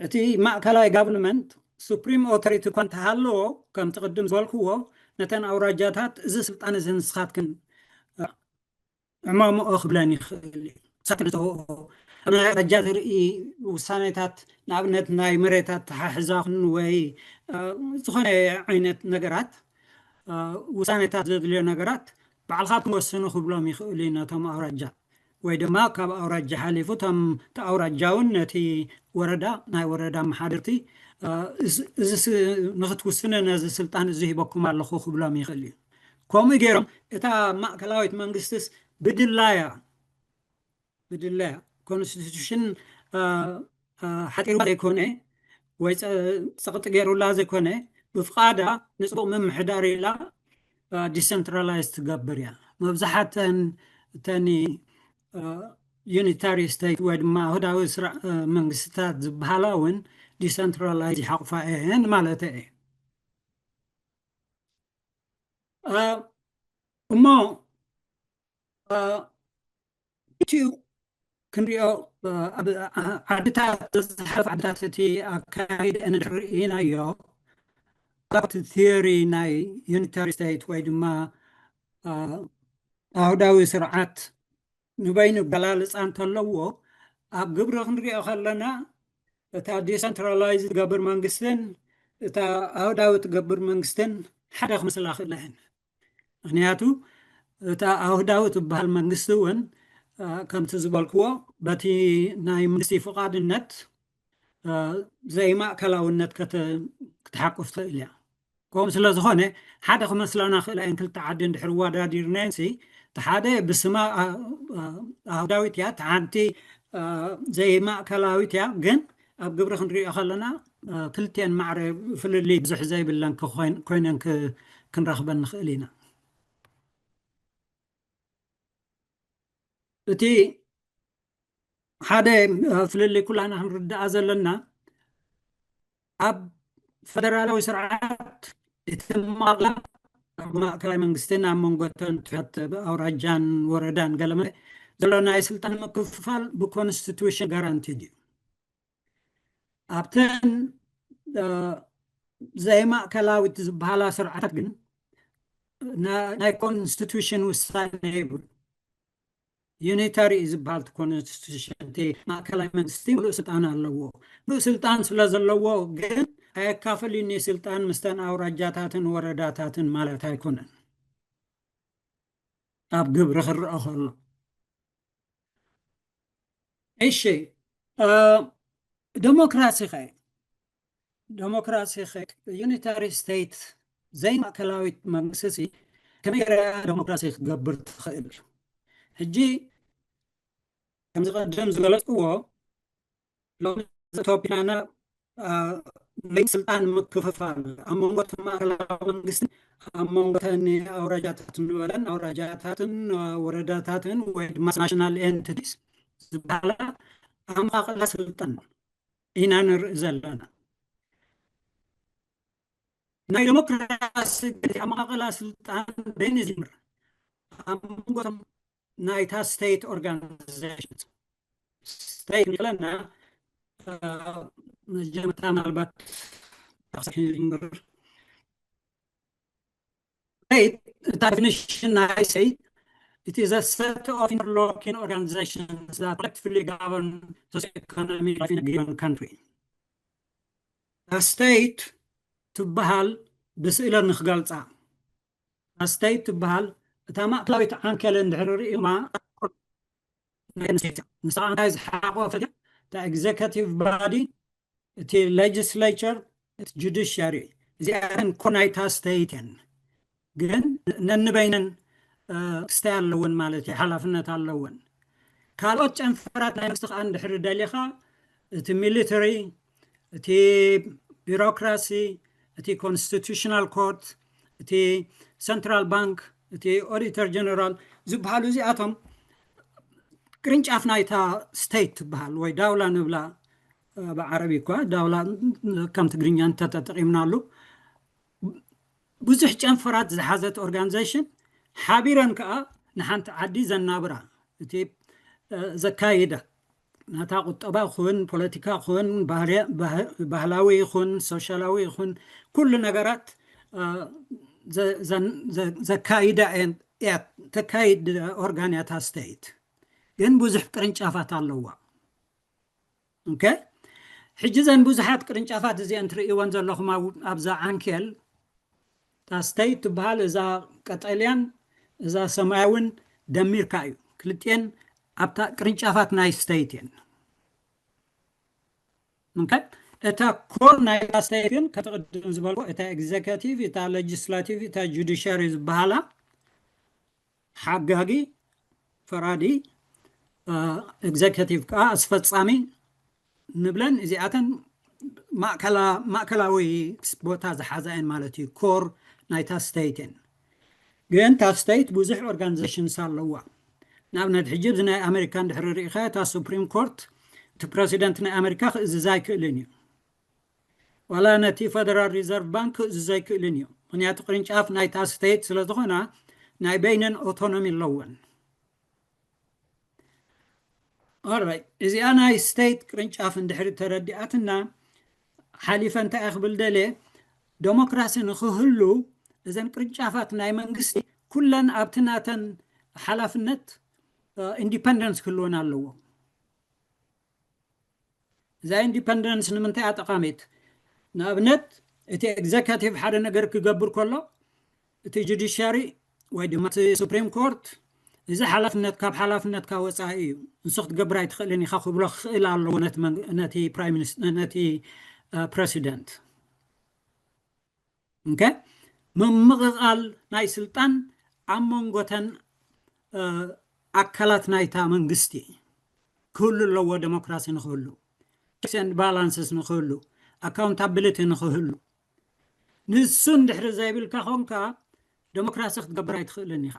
اتي ما أكلاوي government supreme authority كنت هالو كم تقدم زوالكو نتن أوراجاتات إذا سلطان إذن سخاتكن عمامو أخبلاني خلي سكنته أنا رجعت رأي وسانيتات نابنت ناي مريتات حزاخن وي زخنة عينت نقرات وسانيتات زدليو نقرات بعالخات موسنو خبلهم يخلينا تم أورجا ويدما كاب أورجا حاليفو تم تأورجاون نتي وردا ناي وردا محادرتي إذا نخت وسنة نازل سلطان زيه بكم على خو خبلهم يخلي كومي جيرم إتا ما كلاويت منغستس بدلايا كونستيتيوشن حتى يكونه وسقط غير لا زيكونه بفقاده نصبو من محداري لا ديسنترلايزد تغبريا مبزحات تاني يونيتاري ستيت ويد ما هداو سرع منغستات بحالاون ديسنترلايزد حقفاين مالته اما تيو كنريو عدتات تزحف عدتات تي أكايد أن الرئينا يو قلت الثيوري ناي يونيتاري ستيت ويدما أهداوي سرعات نبينو بلالس أن تلوو أب قبر خنريو خلنا تا ديسنترلايزد قبر منغستن تا أهداوي تقبر منغستن حدا خمس الأخلين غنياتو تا أهداوي تبهال منغستون كم تزبالكوا باتي ناي منسي فقاد النت زي ما كلاو النت كتحقف تقليا كوم سلا زخونة حدا خمسلانا خلين كل تعدين دحروا دادير نانسي تحادي بسما أهداويتيا تعنتي زي ما كلاويتيا جن أبقبر خنري أخلنا كلتين معرف في اللي بزح زي باللان كوينن كنرخبن خلينا اتي حدا فللي كلنا هنرد أزلنا أب فدرالوي سرعات يتماغلا ما كلام منغستنا منغتن تحت أوراجان وردان قلما زلونا يسلطان مكففال بكونستيتوشن غارانتيد أبتن زي ما كلاوي تزبهالا سرعات جن نا كونستيتوشن وستانيبل يونيتاري زبالت كونستيتيوشن تي ما كلام منغستي لو سلطان اللو لو سلطان سلازلو جن هاي كافليني سلطان مستان أوراجاتاتن ورداتاتن مالت هايكونن أب قبر خر أخر أي شيء ديمقراطي خي يونيتاري ستيت زي ما كلاويت منغسسي كما يرى ديمقراطي قبر تخيل هجي كم زقدم زغلط هو لو توبيانا من سلطان مكففال أمونغت ما كلاو منغسن أمونغتني أوراجاتاتن ولن أوراجاتاتن ورداتاتن وماس ناشنال انتيتيز زبالا أما قلا سلطان إنا نرزلنا ناي ديمقراطي أما قلا سلطان بينزمر أمونغتم نايتا ستيت أورجانيزيشنز ستيت لنا نجمع تعمل بات definition I say it is a set of interlocking organizations that collectively govern the economic life in a given country. A state تبهال بسئلة نخجلتها. A state تبهال تما كلاويت عن كلام دحروري ما نسأل عايز حقوق فجأة the executive body the legislature the judiciary زي أن كونايتا ستيتن جن ننبينن ክስታይ ኣለውን ማለት እዩ ሓላፍነት ኣለውን ካልኦት ጨንፈራት ናይ መንግስቲ ከዓ እንድሕር ደሊኻ እቲ ሚሊተሪ እቲ ቢሮክራሲ እቲ ኮንስቲቱሽናል ኮርት እቲ ሰንትራል ባንክ እቲ ኦዲተር ጀነራል ዝበሃሉ እዚኣቶም ቅርንጫፍ ናይታ ስቴት ትበሃል ወይ ዳውላ ንብላ ብዓረቢ እኳ ዳውላ ከም ትግርኛ እንተተጠቂምናሉ ብዙሕ ጨንፈራት ዝሓዘት ኦርጋናይዜሽን ሓቢረን ከዓ ንሓንቲ ዓዲ ዘናብራ እቲ ዘካይዳ ናታ ቁጠባ ይኹን ፖለቲካ ይኹን ባህላዊ ይኹን ሶሻላዊ ይኹን ኩሉ ነገራት ዘካይዳ ተካይድ ኦርጋንያታ ስቴት ግን ብዙሕ ቅርንጫፋት ኣለዋ ኦኬ ሕጂ ዘን ብዙሓት ቅርንጫፋት እዚአን ትርእይወን ዘለኹም ኣብዛ ዓንኬል ታ ስቴት ትበሃል እዛ ቀጠልያን እዛ ሰማያውን ደሚርካ እዩ ክልጥየን ኣብታ ቅርንጫፋት ናይ ስቴት እየን ኦኬ እታ ኮር ናይ ስቴት ግን ከተቀድም ዝበልኩ እታ ኤግዜኪቲቭ እታ ሌጅስላቲቭ እታ ጁዲሻሪ ዝበሃላ ሓጋጊ ፈራዲ ኤግዜኪቲቭ ከዓ ኣስፈጻሚ ንብለን እዚኣተን ማእከላዊ ቦታ ዝሓዛ እየን ማለት እዩ ኮር ናይታ ስቴት እየን ግን ታ ስቴት ብዙሕ ኦርጋናይዜሽንስ ኣለዋ ንኣብነት ሕጂ ናይ ኣሜሪካ እንድሕር ርኢኻ እታ ሱፕሪም ኮርት እቲ ፕሬዚደንት ናይ ኣሜሪካ ክእዝዛ ኣይክእልን እዩ ዋላ ነቲ ፌደራል ሪዘርቭ ባንክ ክእዝዛ ኣይክእልን እዩ ምክንያቱ ቅርንጫፍ ናይታ ስቴት ስለ ዝኾና ናይ በይነን ኦቶኖሚ ኣለወን ኦራይት እዚኣ ናይ ስቴት ቅርንጫፍ እንድሕር ተረዲኣትና ሓሊፈ እንታይ ክብል ደልየ ዴሞክራሲ ንክህሉ እዘን ቅርንጫፋት ናይ መንግስቲ ኩለን ኣብቲ ናተን ሓላፍነት ኢንዲፐንደንስ ክህልወን ኣለዎ እዛ ኢንዲፐንደንስ ንምንታይ ጠቃሚት ንኣብነት እቲ ኤግዜኪቲቭ ሓደ ነገር ክገብር ከሎ እቲ ጁዲሻሪ ወይ ድማ እቲ ሱፕሪም ኮርት እዚ ሓላፍነት ካብ ሓላፍነትካ ወፃኢ እዩ ንሱ ክትገብር ኣይትኽእልን ኢኻ ክብሎ ክኽእል ኣለዎ ነቲ ፕራይም ሚኒስተር ነቲ ፕሬሲደንት ኦኬ ምምቕቓል ናይ ስልጣን ኣብ መንጎተን ኣካላት ናይታ መንግስቲ ክህሉ ኣለዎ ዴሞክራሲ ንክህሉ ቼክስ ኤንድ ባላንስስ ንክህሉ ኣካውንታብሊቲ ንክህሉ ንሱ እንድሕሪ ዘይብልካ ኮንካ ዴሞክራሲ ክትገብር ኣይትኽእልን ኢኻ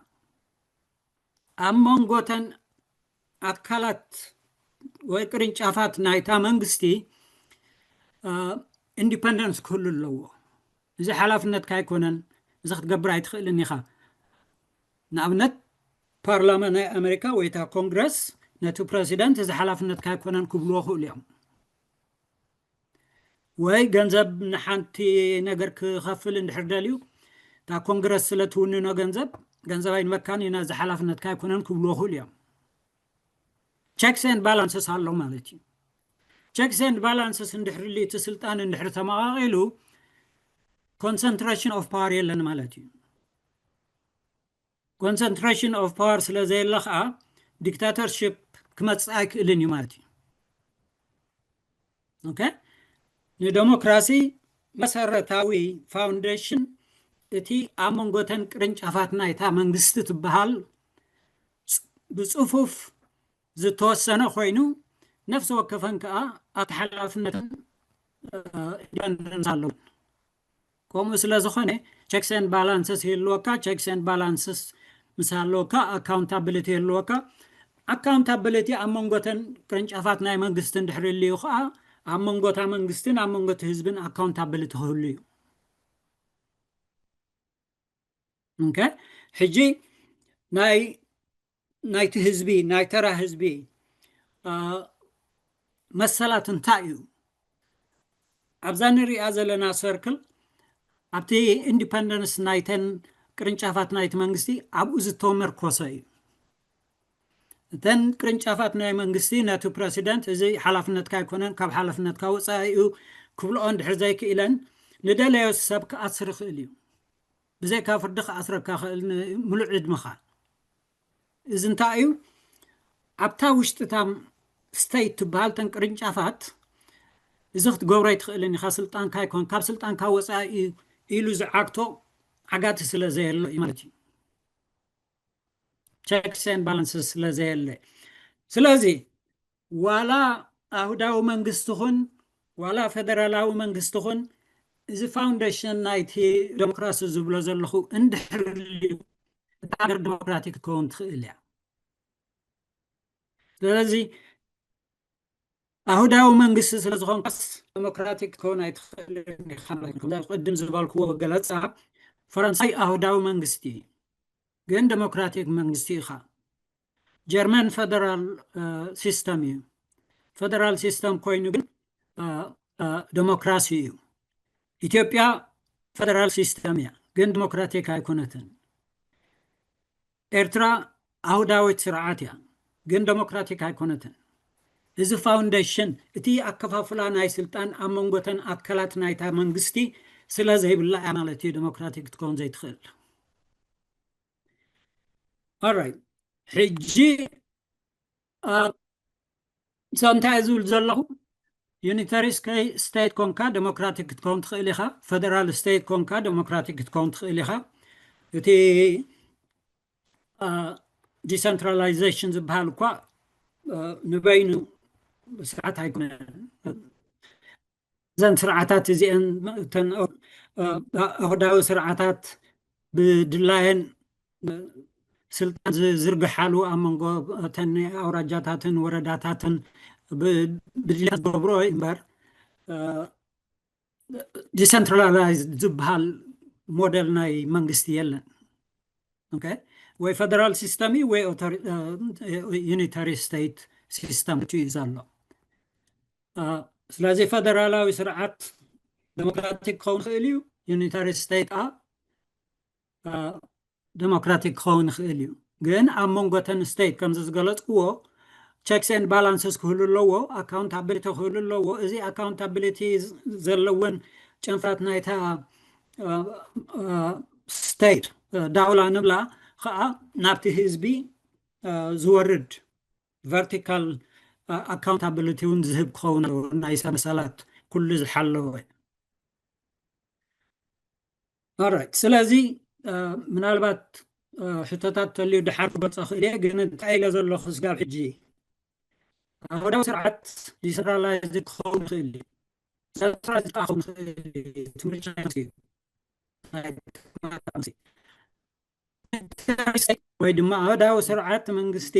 ኣብ መንጎተን ኣካላት ወይ ቅርንጫፋት ናይታ መንግስቲ ኢንዲፐንደንስ ክህሉ ኣለዎ እዚ ሓላፍነትካ ኣይኮነን እዚ ክትገብር ኣይትኽእልን ኢኻ ንኣብነት ፓርላማ ናይ ኣሜሪካ ወይ እታ ኮንግረስ ነቲ ፕሬዚደንት እዚ ሓላፍነትካ ኣይኮነን ክብልዎ ክእሉ እዮም ወይ ገንዘብ ንሓንቲ ነገር ክኸፍል እንድሕር ደልዩ እታ ኮንግረስ ስለ ትውንኖ ገንዘብ ኣይንመካን ኢና እዚ ሓላፍነትካ ኣይኮነን ክብልዎ ክእሉ እዮም ቼክስ ኤንድ ባላንስስ ኣሎ ማለት እዩ ቼክስ ኤንድ ባላንስስ እንድሕር እቲ ስልጣን እንድሕር ተመቃቂሉ ኮንሰንትሬሽን ኦፍ ፓወር የለን ማለት እዩ ኮንሰንትሬሽን ኦፍ ፓወር ስለ ዘየለ ከዓ ዲክታተርሽፕ ክመፅእ ኣይክእልን እዩ ማለት እዩ ኦኬ ንዴሞክራሲ መሰረታዊ ፋውንዴሽን እቲ ኣብ መንጎተን ቅርንጫፋት ናይታ መንግስቲ ትበሃል ብፅፉፍ ዝተወሰነ ኮይኑ ነፍሲ ወከፈን ከዓ ኣብ ሓላፍነተን ኢንዲፐንደንስ ኣለዎ ከምኡ ስለ ዝኾነ ቼክስ ኤንድ ባላንስስ ይህልወካ ቼክስ ኤንድ ባላንስስ ምስ ሃለወካ ኣካውንታብሊቲ ይህልወካ ኣካውንታብሊቲ ኣብ መንጎተን ቅርንጫፋት ናይ መንግስቲ እንድሕር ይልዩ ከዓ ኣብ መንጎታ መንግስትን ኣብ መንጎቲ ህዝብን ኣካውንታብሊቲ ክህሉ እዩ ኦኬ ሕጂ ናይቲ ህዝቢ ናይ ተራ ህዝቢ መሰላት እንታይ እዩ ኣብዛ ንሪኣ ዘለና ሰርክል ኣብቲ ኢንዲፐንደንስ ናይተን ቅርንጫፋት ናይቲ መንግስቲ ኣብኡ ዝተመርኮሰ እዩ እተን ቅርንጫፋት ናይ መንግስቲ ነቲ ፕሬሲደንት እዚ ሓላፍነትካ ኣይኮነን ካብ ሓላፍነትካ ወፃኢ እዩ ክብልኦ እንድሕር ዘይክእለን ንደለዮ ሰብ ክኣስር ይኽእል እዩ ብዘይካ ፍርዲ ክኣስረካ ክእል ምሉእ ዕድመኻ እዚ እንታይ እዩ ኣብታ ውሽጥታ ስቴት ትበሃል ተን ቅርንጫፋት እዚ ክትገብሮ ኣይትኽእልን ኢኻ ስልጣንካ ኣይኮን ካብ ስልጣንካ ወፃኢ ኢሉ ዝዓግቶ ዓጋቲ ስለ ዘየሎ እዩ ማለት እዩ checks and balances ስለዘየለ ስለዚ ዋላ አሁዳዊ መንግስት ኹን ዋላ ፌደራላዊ መንግስት ኹን እዚ ፋውንዴሽን ናይቲ ዲሞክራሲ ዝብሎ ዘለኹ እንድሕርልዩ ሃገር ዲሞክራቲክ ክኸውን ትኽእል እያ ስለዚ አሁዳዊ መንግስት ስለዝኾንካስ ዲሞክራቲክ ክኸውን ኣይትኽእልን ቅድም ዝበልክዎ ገለፃ ፈረንሳይ አሁዳዊ መንግስቲ ግን ዲሞክራቲክ መንግስቲ ኢኻ ጀርመን ፌደራል ሲስተም እዩ ፌደራል ሲስተም ኮይኑ ግን ዲሞክራሲ እዩ ኢትዮጵያ ፌደራል ሲስተም እያ ግን ዲሞክራቲክ ኣይኮነትን ኤርትራ አሁዳዊት ስርዓት እያ ግን ዲሞክራቲክ ኣይኮነትን እዚ ፋውንዴሽን እቲ አከፋፍላ ናይ ስልጣን ኣብ መንጎተን ኣካላት ናይታ መንግስቲ ስለ ዘይብላ ማለት እዩ ዲሞክራቲክ ትኮን ዘይትኽእል alright ሕጂ እንታይ ዝብል ዘለኹ ዩኒታሪ ስቴት ኮንካ ዲሞክራቲክ ትኮን ትኽእል ኢኻ ፌደራል ስቴት ኮንካ ዲሞክራቲክ ትኮን ትኽእል ኢኻ እቲ ዲሰንትራላይዜሽን ዝበሃል እኳ ንበይኑ ስርዓት ኣይኮነን እዘን ስርዓታት እዚአን አሁዳዊ ስርዓታት ብድላየን ስልጣን ዝርግሓሉ ኣብ መንጎ ተን ኣውራጃታትን ወረዳታትን ብድልያት ዝገብሮ እምበር ዲሰንትራላይዝድ ዝበሃል ሞዴል ናይ መንግስቲ የለን ኦኬ ወይ ፌደራል ሲስተም ወይ ዩኒታሪ ስቴት ሲስተም እዩ ዘሎ ስለዚ ፌደራላዊ ስርዓት ዲሞክራቲክ ክኸውን ይኽእል እዩ ዩኒታሪ ስቴት ዲሞክራቲክ ክኸውን ይኽእል እዩ ግን ኣብ መንጎተን ስቴት ከምዚ ዝገለፅክዎ checks and balances ክህሉ ኣለዎ ኣካውንታቢሊቲ ክህሉ ኣለዎ እዚ ኣካውንታቢሊቲ ዘለወን ጨንፈራት ናይታ ስቴት ዳውላ ንብላ ከዓ ናብቲ ህዝቢ ዝወርድ ቨርቲካል ኣካውንታቢሊቲ እውን ዝህብ ክኸውን ናይ ሰንሰለት ኩሉ ዝሓለወ alright ስለዚ ምናልባት ሕቶታት ተልዩ ድሓር ክበፅሕ ክእል እየ ግን እንታይ ኢለ ዘለኹ ስጋብ ሕጂ አሁዳዊ ስርዓት ዲሰንትራላይዝድ ክኸውን ይኽእል እዩ ሰንትራላይዝድ ክኸውን ይኽእል እዩ ወይ ድማ አሁዳዊ ስርዓት መንግስቲ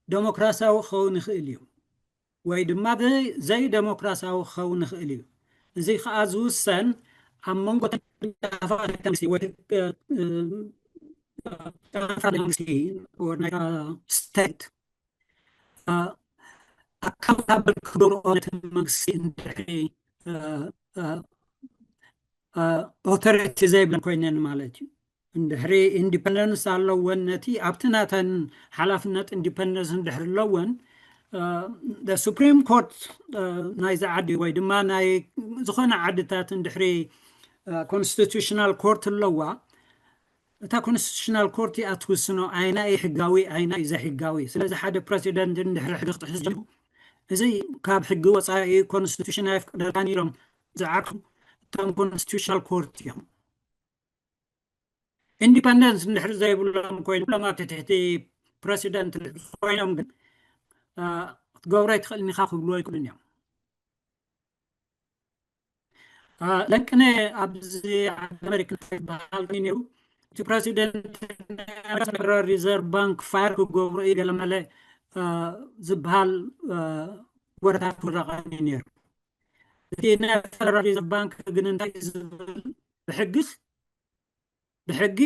ዲሞክራሲያዊ ክኸውን ይኽእል እዩ ወይ ድማ ዘይ ዲሞክራሲያዊ ክኸውን ይኽእል እዩ እዚ ከዓ ዝውሰን ኣብ መንጎ መንግስቲ ወይ መንግስቲ ወይ ናይ ስቴት accountable ክገብርኦ ነቲ መንግስቲ እንድሕሪ ኦቶሪቲ ዘይብለን ኮይነን ማለት እዩ እንድሕሪ ኢንዲፐንደንስ ኣለወን ነቲ ኣብቲ ናተን ሓላፍነት ኢንዲፐንደንስ እንድሕሪ ኣለወን ሱፕሪም ኮርት ናይዚ ዓዲ ወይ ድማ ናይ ዝኾነ ዓድታት እንድሕሪ ኮንስቲቱሽናል ኮርት ኣለዋ እታ ኮንስቲቱሽናል ኮርት እያ ትውስኖ ኣይና እዩ ሕጋዊ ኣይና እዩ ዘይሕጋዊ ስለዚ ሓደ ፕሬዚደንት እንድሕሪ ሕጊ ክጥሕስ ጀሚሩ እዚ ካብ ሕጊ ወፃኢ ኮንስቲቱሽን ኣይፍቅደልካን ኢሎም ዝዓርፉ እቶም ኮንስቲቱሽናል ኮርት እዮም ኢንዲፐንደንስ እንድሕሪ ዘይብሎም ኮይኖም ኣብ ትሕቲ ፕሬዚደንት ኮይኖም ግን ክትገብሮ ኣይትኽእልኒ ኢኻ ክብልዎ ይክእሉን እዮም ለንቅነ ኣብዚ ኣሜሪካ ዝበሃል ነይሩ እቲ ፕሬዚደንት ፌደራል ሪዘርቭ ባንክ ፋየር ክገብሮ እዩ ገለመለ ዝበሃል ወረታት ክረቐኒ ነይሩ እቲ ናይ ፌደራል ሪዘርቭ ባንክ ግን እንታይ ዝብል ብሕጊ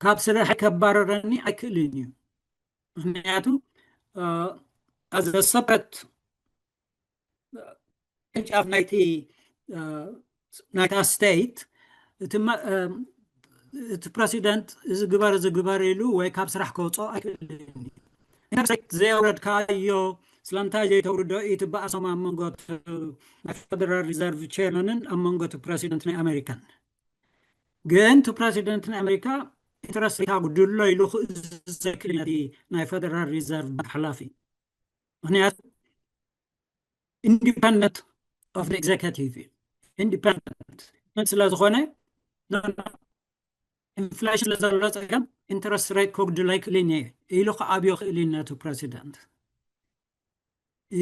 ካብ ስራሕ ከባረረኒ ኣይክእልን እዩ ምክንያቱ as a separate ቅንጫፍ ናይቲ ስቴት እቲ ፕሬዚደንት ዝግበር ኢሉ ወይ ካብ ስራሕ ከውፅኦ ኣይክእልን ዘየውረድካዮ ስለምንታይ ዘይተውርዶ እቲ በኣሶም ኣብ መንጎ ናይ ፌደራል ሪዘርቭ ቼርመንን ኣብ መንጎ እቲ ፕሬዚደንት ናይ ኣሜሪካን ግን እቲ ፕሬዚደንት ናይ ኣሜሪካ ኢንትረስት ጉድሎ ኢሉ ዘክእል ነቲ ናይ ፌደራል ሪዘርቭ ባንክ ሓላፊ ምክንያቱ independent of the executive independent ስለ ዝኾነ ኢንፍሌሽን ለዘሎ ፀገም ኢንትረስት ሬት ከጉድላይ ክእልን እየ ኢሉ ከዓብዮ ክእልን ነቱ ፕሬዚደንት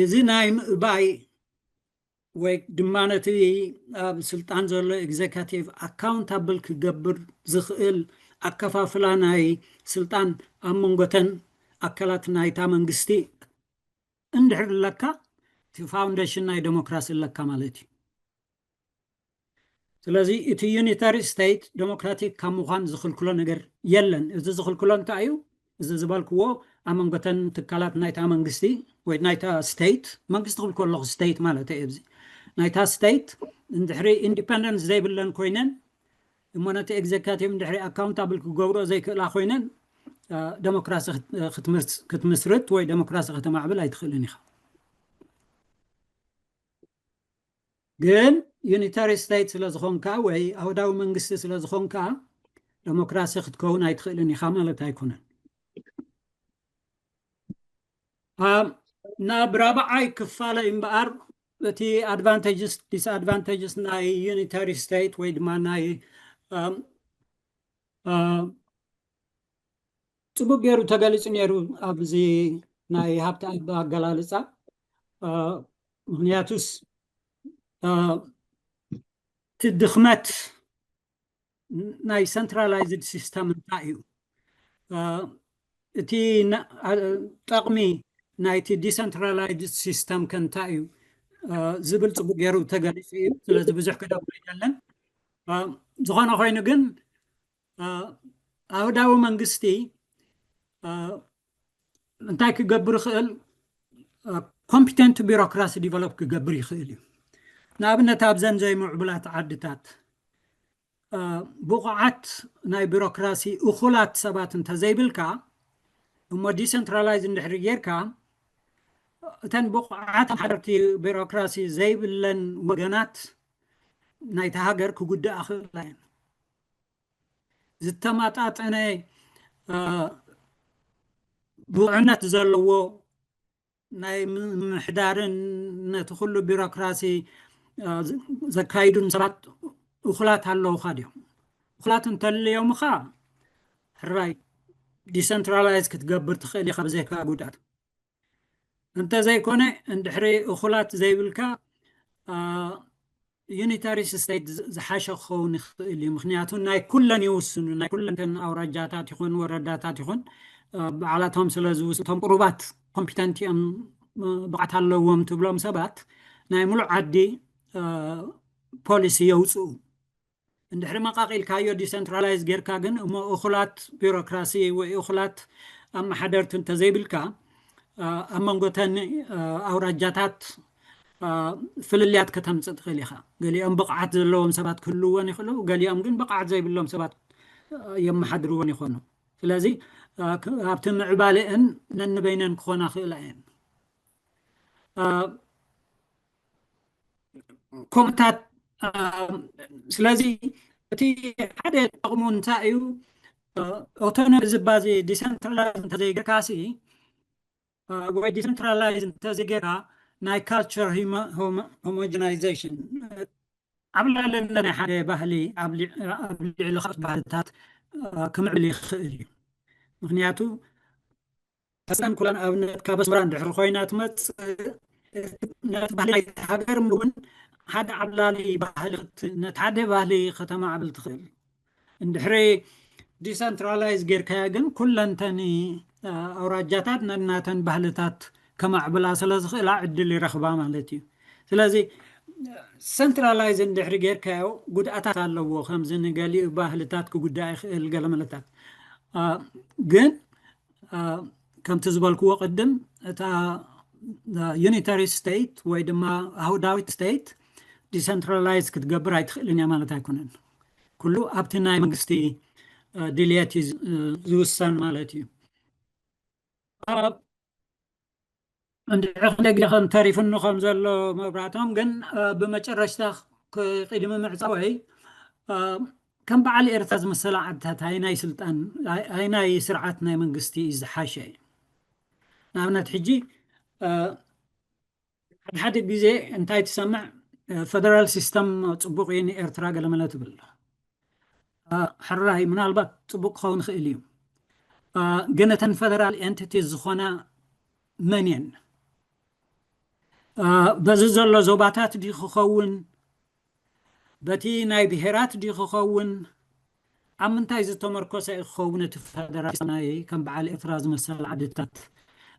እዚ ናይ ምእባይ ወይ ድማ ነቲ ኣብ ስልጣን ዘሎ ኤግዜካቲቭ ኣካውንታብል ክገብር ዝኽእል ኣከፋፍላ ናይ ስልጣን ኣብ መንጎተን ኣካላት ናይታ መንግስቲ እንድሕር ለካ እቲ ፋውንዴሽን ናይ ዴሞክራሲ ለካ ማለት እዩ ስለዚ እቲ ዩኒታሪ ስቴት ዴሞክራቲክ ካብ ምዃን ዝኽልክሎ ነገር የለን እዚ ዝኽልክሎ እንታይ እዩ እዚ ዝበልክዎ ኣብ መንጎተን ትካላት ናይታ መንግስቲ ወይ ናይታ ስቴት መንግስቲ ክብል ከለኹ ስቴት ማለት እዩ እዚ ናይታ ስቴት እንድሕሪ ኢንዲፔንደንስ ዘይብለን ኮይነን እሞ ነቲ ኤግዜካቲቭ እንድሕሪ ኣካውንታብል ክገብሮ ዘይክእላ ኮይነን ዴሞክራሲ ክትምስርት ወይ ዴሞክራሲ ከተማዕብል ኣይትኽእልን ኢኻ ግን ዩኒታሪ ስቴት ስለ ዝኾንካ ወይ ኣውዳዊ መንግስቲ ስለ ዝኾንካ ዴሞክራሲ ክትከውን ኣይትኽእልን ኢኻ ማለት ኣይኮነን ናብ ራብዓይ ክፋለ እምበኣር እቲ ኣድቫንቴጅስ ዲስኣድቫንቴጅስ ናይ ዩኒታሪ ስቴት ወይ ድማ ናይ ፅቡቅ ገይሩ ተገሊፁ ነይሩ ኣብዚ ናይ ሃብቲ ኣገላልፃ ምክንያቱስ እቲ ድኽመት ናይ ሰንትራላይዝድ ሲስተም እንታይ እዩ እቲ ጠቕሚ ናይቲ ዲሰንትራላይዝድ ሲስተም ከንታይ እዩ ዝብል ፅቡቅ ገይሩ ተገሊፁ እዩ ስለዚ ብዙሕ ክደብሮ የለን ዝኾነ ኮይኑ ግን ኣውዳዊ መንግስቲ እንታይ ክገብር ይኽእል ኮምፒተንት ቢሮክራሲ ዲቨሎፕ ክገብር ይኽእል እዩ ንኣብነት ኣብዘን ዘይምዕቡላት ዓድታት ብቑዓት ናይ ቢሮክራሲ እኹላት ሰባት እንተዘይብልካ እሞ ዲሰንትራላይዝ እንድሕሪ ጌርካ እተን ብቑዓት ሓደርቲ ቢሮክራሲ ዘይብለን ወገናት ናይታ ሃገር ክጉዳእ ክእላ እየን ዝተማጣጠነ ብውዕነት ዘለዎ ናይ ምሕዳርን ነቲ ኩሉ ቢሮክራሲ ዘካይዱን ሰባት እኹላት ኣለውካ ድዮም እኹላት እንተልዮም ኻ ሕራይ ዲሰንትራላይዝ ክትገብር ትኽእል ኢኻ ብዘይካ ጉድኣት እንተዘይኮነ እንድሕሪ እኹላት ዘይብልካ ዩኒታሪ ስቴት ዝሓሸ ክኸውን ይኽእል እዩ ምክንያቱ ናይ ኩለን ይውስኑ ናይ ኩለን ኣውራጃታት ይኹን ወረዳታት ይኹን በዓላቶም ስለ ዝውስኑ እቶም ቁሩባት ኮምፒተንት እዮም ብቕዓት ኣለዎም ትብሎም ሰባት ናይ ሙሉእ ዓዲ ፖሊሲ የውፅኡ እንድሕሪ መቃቂልካዮ ዲሰንትራላይዝ ጌርካ ግን እሞ እኹላት ቢሮክራሲ ወይ እኹላት ኣመሓደርቲ እንተዘይብልካ ኣብ መንጎተን ኣውራጃታት ፍልልያት ከተምፅእ ትኽእል ኢኻ ገሊኦም ብቕዓት ዘለዎም ሰባት ክህልዎን ይኽእሉ ገሊኦም ግን ብቕዓት ዘይብሎም ሰባት የመሓድርዎን ይኾኑ ስለዚ ኣብቲ ምዕባልአን ነንበይነን ክኾና ክእላ እየን ከምኡታት ስለዚ እቲ ሓደ ጥቕሙ እንታይ እዩ ኦቶኖሚ ዝባዚ ዲሰንትራላይዝ እንተዘይጌርካሲ ወይ ዲሰንትራላይዝ እንተዘይጌርካ ናይ ካልቸር ሆሞጀናይዜሽን ኣብ ላዕሊ ናይ ሓደ ባህሊ ኣብ ልዕሊ ካልኦት ባህልታት ክምዕብል ይኽእል እዩ ምክንያቱ ተስን ኩለን ኣብነት ካብ ኣስመራ እንድሕሪ ኮይና ትመፅእ ነቲ ባህሊ ናይቲ ሃገር እውን ሓደ ዓብላሊ ባህሊ ነቲ ሓደ ባህሊ ከተማዕብል ትኽእል እንድሕሪ ዲሰንትራላይዝ ጌርካያ ግን ኩለንተን ኣውራጃታት ነናተን ባህልታት ከማዕብላ ስለ ዝኽእላ ዕድል ይረኽባ ማለት እዩ ስለዚ ሰንትራላይዝ እንድሕሪ ጌርካዮ ጉድኣታት ኣለዎ ከምዚ ንገሊኡ ባህልታት ክጉዳእ ይኽእል ገለ መለታት ግን ከምቲ ዝበልክዎ ቅድም እታ ዩኒታሪ ስቴት ወይ ድማ ኣህዳዊት ስቴት ዲሰንትራላይዝ ክትገብር ኣይትኽእልን እያ ማለት ኣይኮነን ኩሉ ኣብቲ ናይ መንግስቲ ድልየት ዝውሰን ማለት እዩ እንድሕሪ ግዜኸም ተሪፍኑ ከም ዘሎ መብራህቶም ግን ብመጨረሽታ ቅድሚ ምዕፃወይ ከም በዓል ኤርትራ ዝመሰላ ዓድታት ኣይናይ ስልጣን ኣይናይ ስርዓት ናይ መንግስቲ ዝሓሸ ንኣብነት ሕጂ ሓደ ግዜ እንታይ ትሰምዕ ፌደራል ሲስተም ፅቡቅ እዩ ንኤርትራ ገለ መለ ትብል ሕራይ ምናልባት ፅቡቅ ክኸውን ይኽእል እዩ جنتن فدرال انتيتي زخونا منين بززل زوباتات دي خخون بتي ناي بهرات دي خخون عمنتاي زتمركز خونه فدرال ناي كم بعال افراز مسال عدتات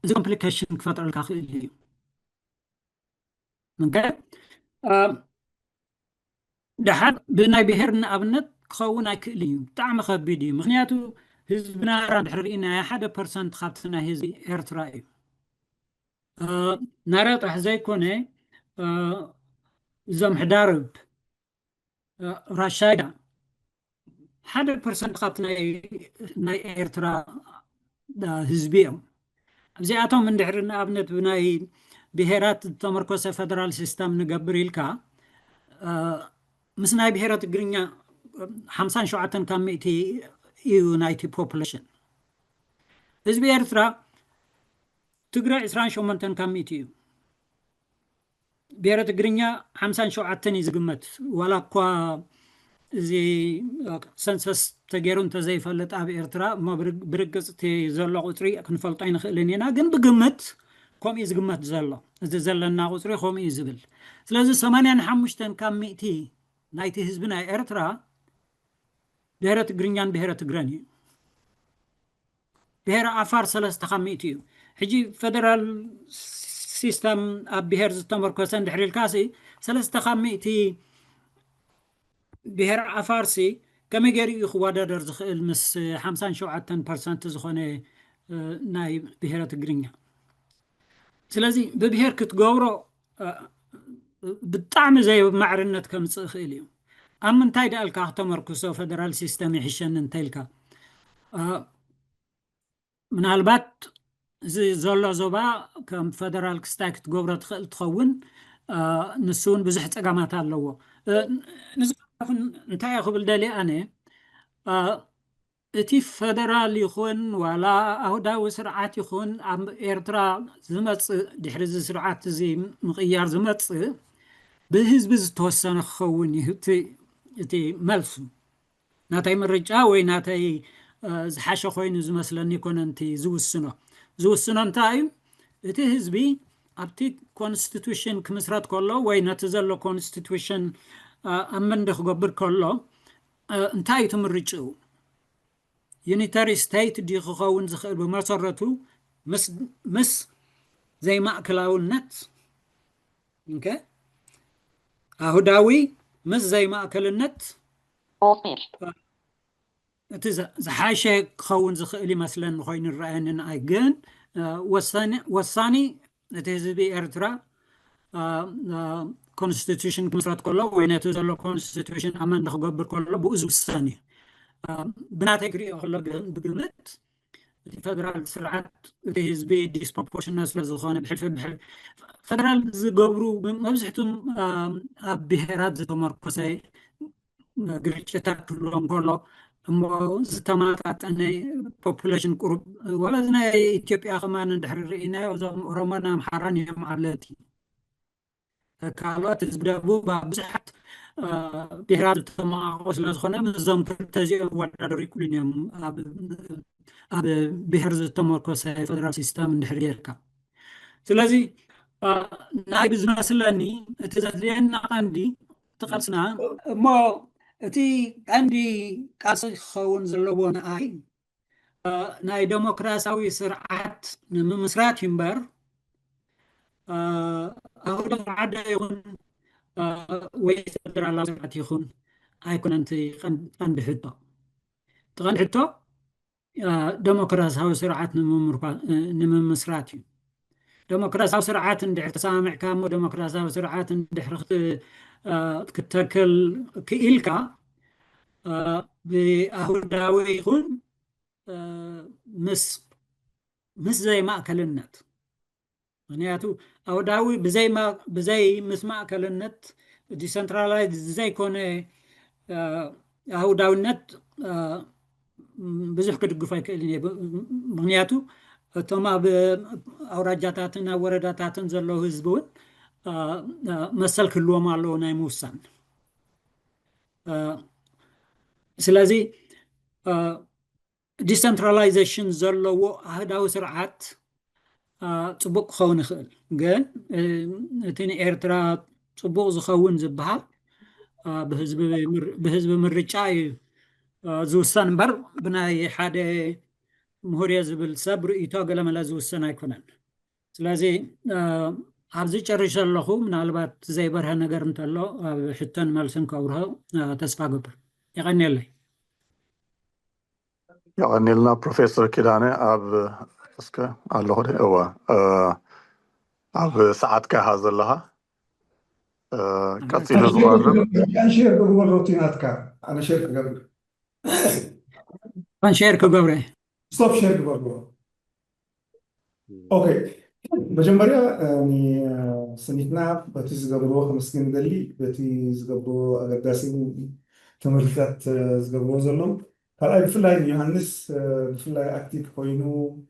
زي كومبليكيشن كفتر الكاخيلي اوكي دحر بناي بهرنا ابنت خون اكلي طعم خبيدي مخنياتو حزبنا راد حرينا 1% خاطنا هزي ارتراي نارات حزي كونه زم حدارب راشايدا 1% خاطنا ناي ارترا هزبيهم زي اتوم من دحرنا ابنت بناي بهرات تمركز فدرال سيستم نقبر إلكا مسناي بهرات قرنيا 50 شعاتن كاميتي يونايتي بوبوليشن حزب إرترا تقرأ 28 كاميتي بهرات قرنيا 50 شعاتن يزقمت ولا قوا زي سنسس تجارون تزي فلت أبي إرترا ما برقص تي زلا قطري كنفلطين خلينينا جن بقمت كم يزقمت زلا إذا زلنا قطري كم يزبل سلازي 85 كاميتي نايتي حزبنا إرترا بهرات قرنيان بهرات قراني بهر عفار 3 كاميتي حجي فدرال سيستم أب بهر تمركزن دحري الكاسي 3 كاميتي بهر عفارسي كما جري إخوة در زخيل مس 57% زخونة ناي بهرات قرنيا سلازي ببهر كتقورو بالطعم زي معرنة كم تخيليو أما انتاي دالكا تمركزو فدرال سيستم يحشن انتايلكا من البات زي زولا زوبا كم فدرال كستاك تقورو تخون نسون بزحت أقامات اللو نزقون انتاي أخو بالدالي أنا اتي فدرال يخون ولا أهدا وسرعات يخون أم إيرترا زمت دحرز سرعات زي مغيار زمت بهزب توسن خون يهتي ملسو ناتاي مرجع وي ناتاي زحاشة خوين زمسلني كوننتي زوسنو انتاي اتي هزبي ابتي كونستيتوشن كمسرات كله وي نتزلو كونستيتوشن امن دخ قبر كله انتاي تمرجعو يونيتاري ستيت دي خون زخير بمسرتو مس زي مأكلاو النت اوكي أهداوي مس زي ما أكل النت زحاشة خون زخيلي مثلا خوين الرأيين أيجن والثاني نتهزبي إرترا constitution كمسرات كله وين تزلو constitution أمان دخل قبر كله بوزو الثاني بنات أجري أخلق بقلت فدرال سرعات تهزبي disproportionate لزخانة بحل فدرال زقبرو مبزحتم بهرات زتمركزي قريتشتا كلهم كله مو زتماتات أني population قرب ولا زنا إثيوبيا كمان ندحر رئينا وزم رومانا محراني معلاتي كالوات زبدابو بزحت بهرات زتماقوس لزخانة من زم تزي وداري كلهم بهر زتمركزي فدرال سيستم ندحر يركا سلازي ناي بزنس لاني تزادلين عندي تقلصنا ما تي عندي قاصي خون زلوون اي ناي ديمقراسياوي سرعات ممسرات ينبر اهو عدا يكون ويسدر على سرعات يكون ايكون انت قند حتى تغن حتى ديمقراسياوي سرعات نممسرات ديمقراسياوي سرعات اندحر تسامع كامو ديمقراسياوي سرعات اندحر تكتكل كإلكا بأهداوي يكون مس زي ما أكل النت معناته أهداوي بزي مس ما أكل النت ديسنتراليز زي كون أهداوي النت بزح كدقفا يكلني معناته تما بأوراجاتاتنا ورداتاتن زلو هزبون مسل كلهم على ناي موسان سلازي ዲሰንትራላይዜሽን ዘለዎ ኣህዳዊ ስርዓት ፅቡቅ ክኸውን ይኽእል ግን እቲ ንኤርትራ ፅቡቅ ዝኸውን ዝበሃል ብህዝቢ ምርጫ እዩ ዝውሰን እምበር ብናይ ሓደ ምሁር እየ ዝብል ሰብ ርእይቶ ገለመለ ዝውሰን ኣይኮነን ስለዚ ኣብዚ ጨሪሰ ኣለኹ ምናልባት ዘይበርሀ ነገር እንተሎ ኣብ ሕቶን መልስን ከብርሆ ተስፋ ግብር ይቀኒየለይ يقنيلنا بروفيسور كيداني أب اسكا الله هو أب ساعات كهذا لها كثير صغار كان شير قبل روتينات كان أنا شير قبل كان شير قبل ستوب شير قبل أوكي مجمريا يعني سنتنا بتيز قبله 5 سنين دلي بتيز قبله أقداسين تمركات قبله زلهم هلا بفلاي يوحنس بفلاي أكتيف كوينو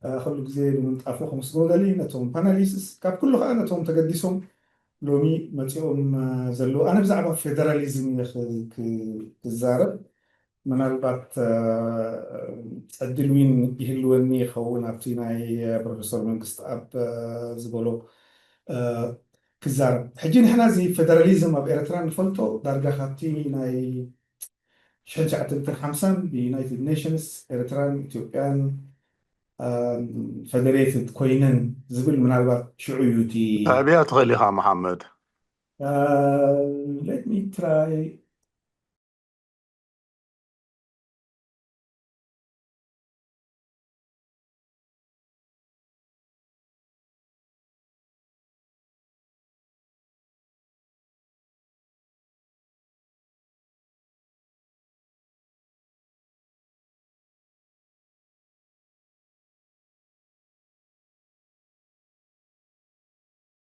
خلوا جزء من تعرفوا 5 سنين دلي نتوم باناليسس كاب كله أنا توم تقدسهم لومي متيهم زلوا أنا بزعم فيدراليزم كزارب من البعض أدلوين يهلوني خونا بتيناي بروفيسور منكست أب زبولو كزارب حجين إحنا زي فيدراليزم أب إيرتران فلتو درجة خطي ناي شجعت الخمسة بيونايتد نيشنز إيرتران إثيوبيان فيدريتد كوينن زبل من البعض شعويوتي أبي أتغليها محمد let me try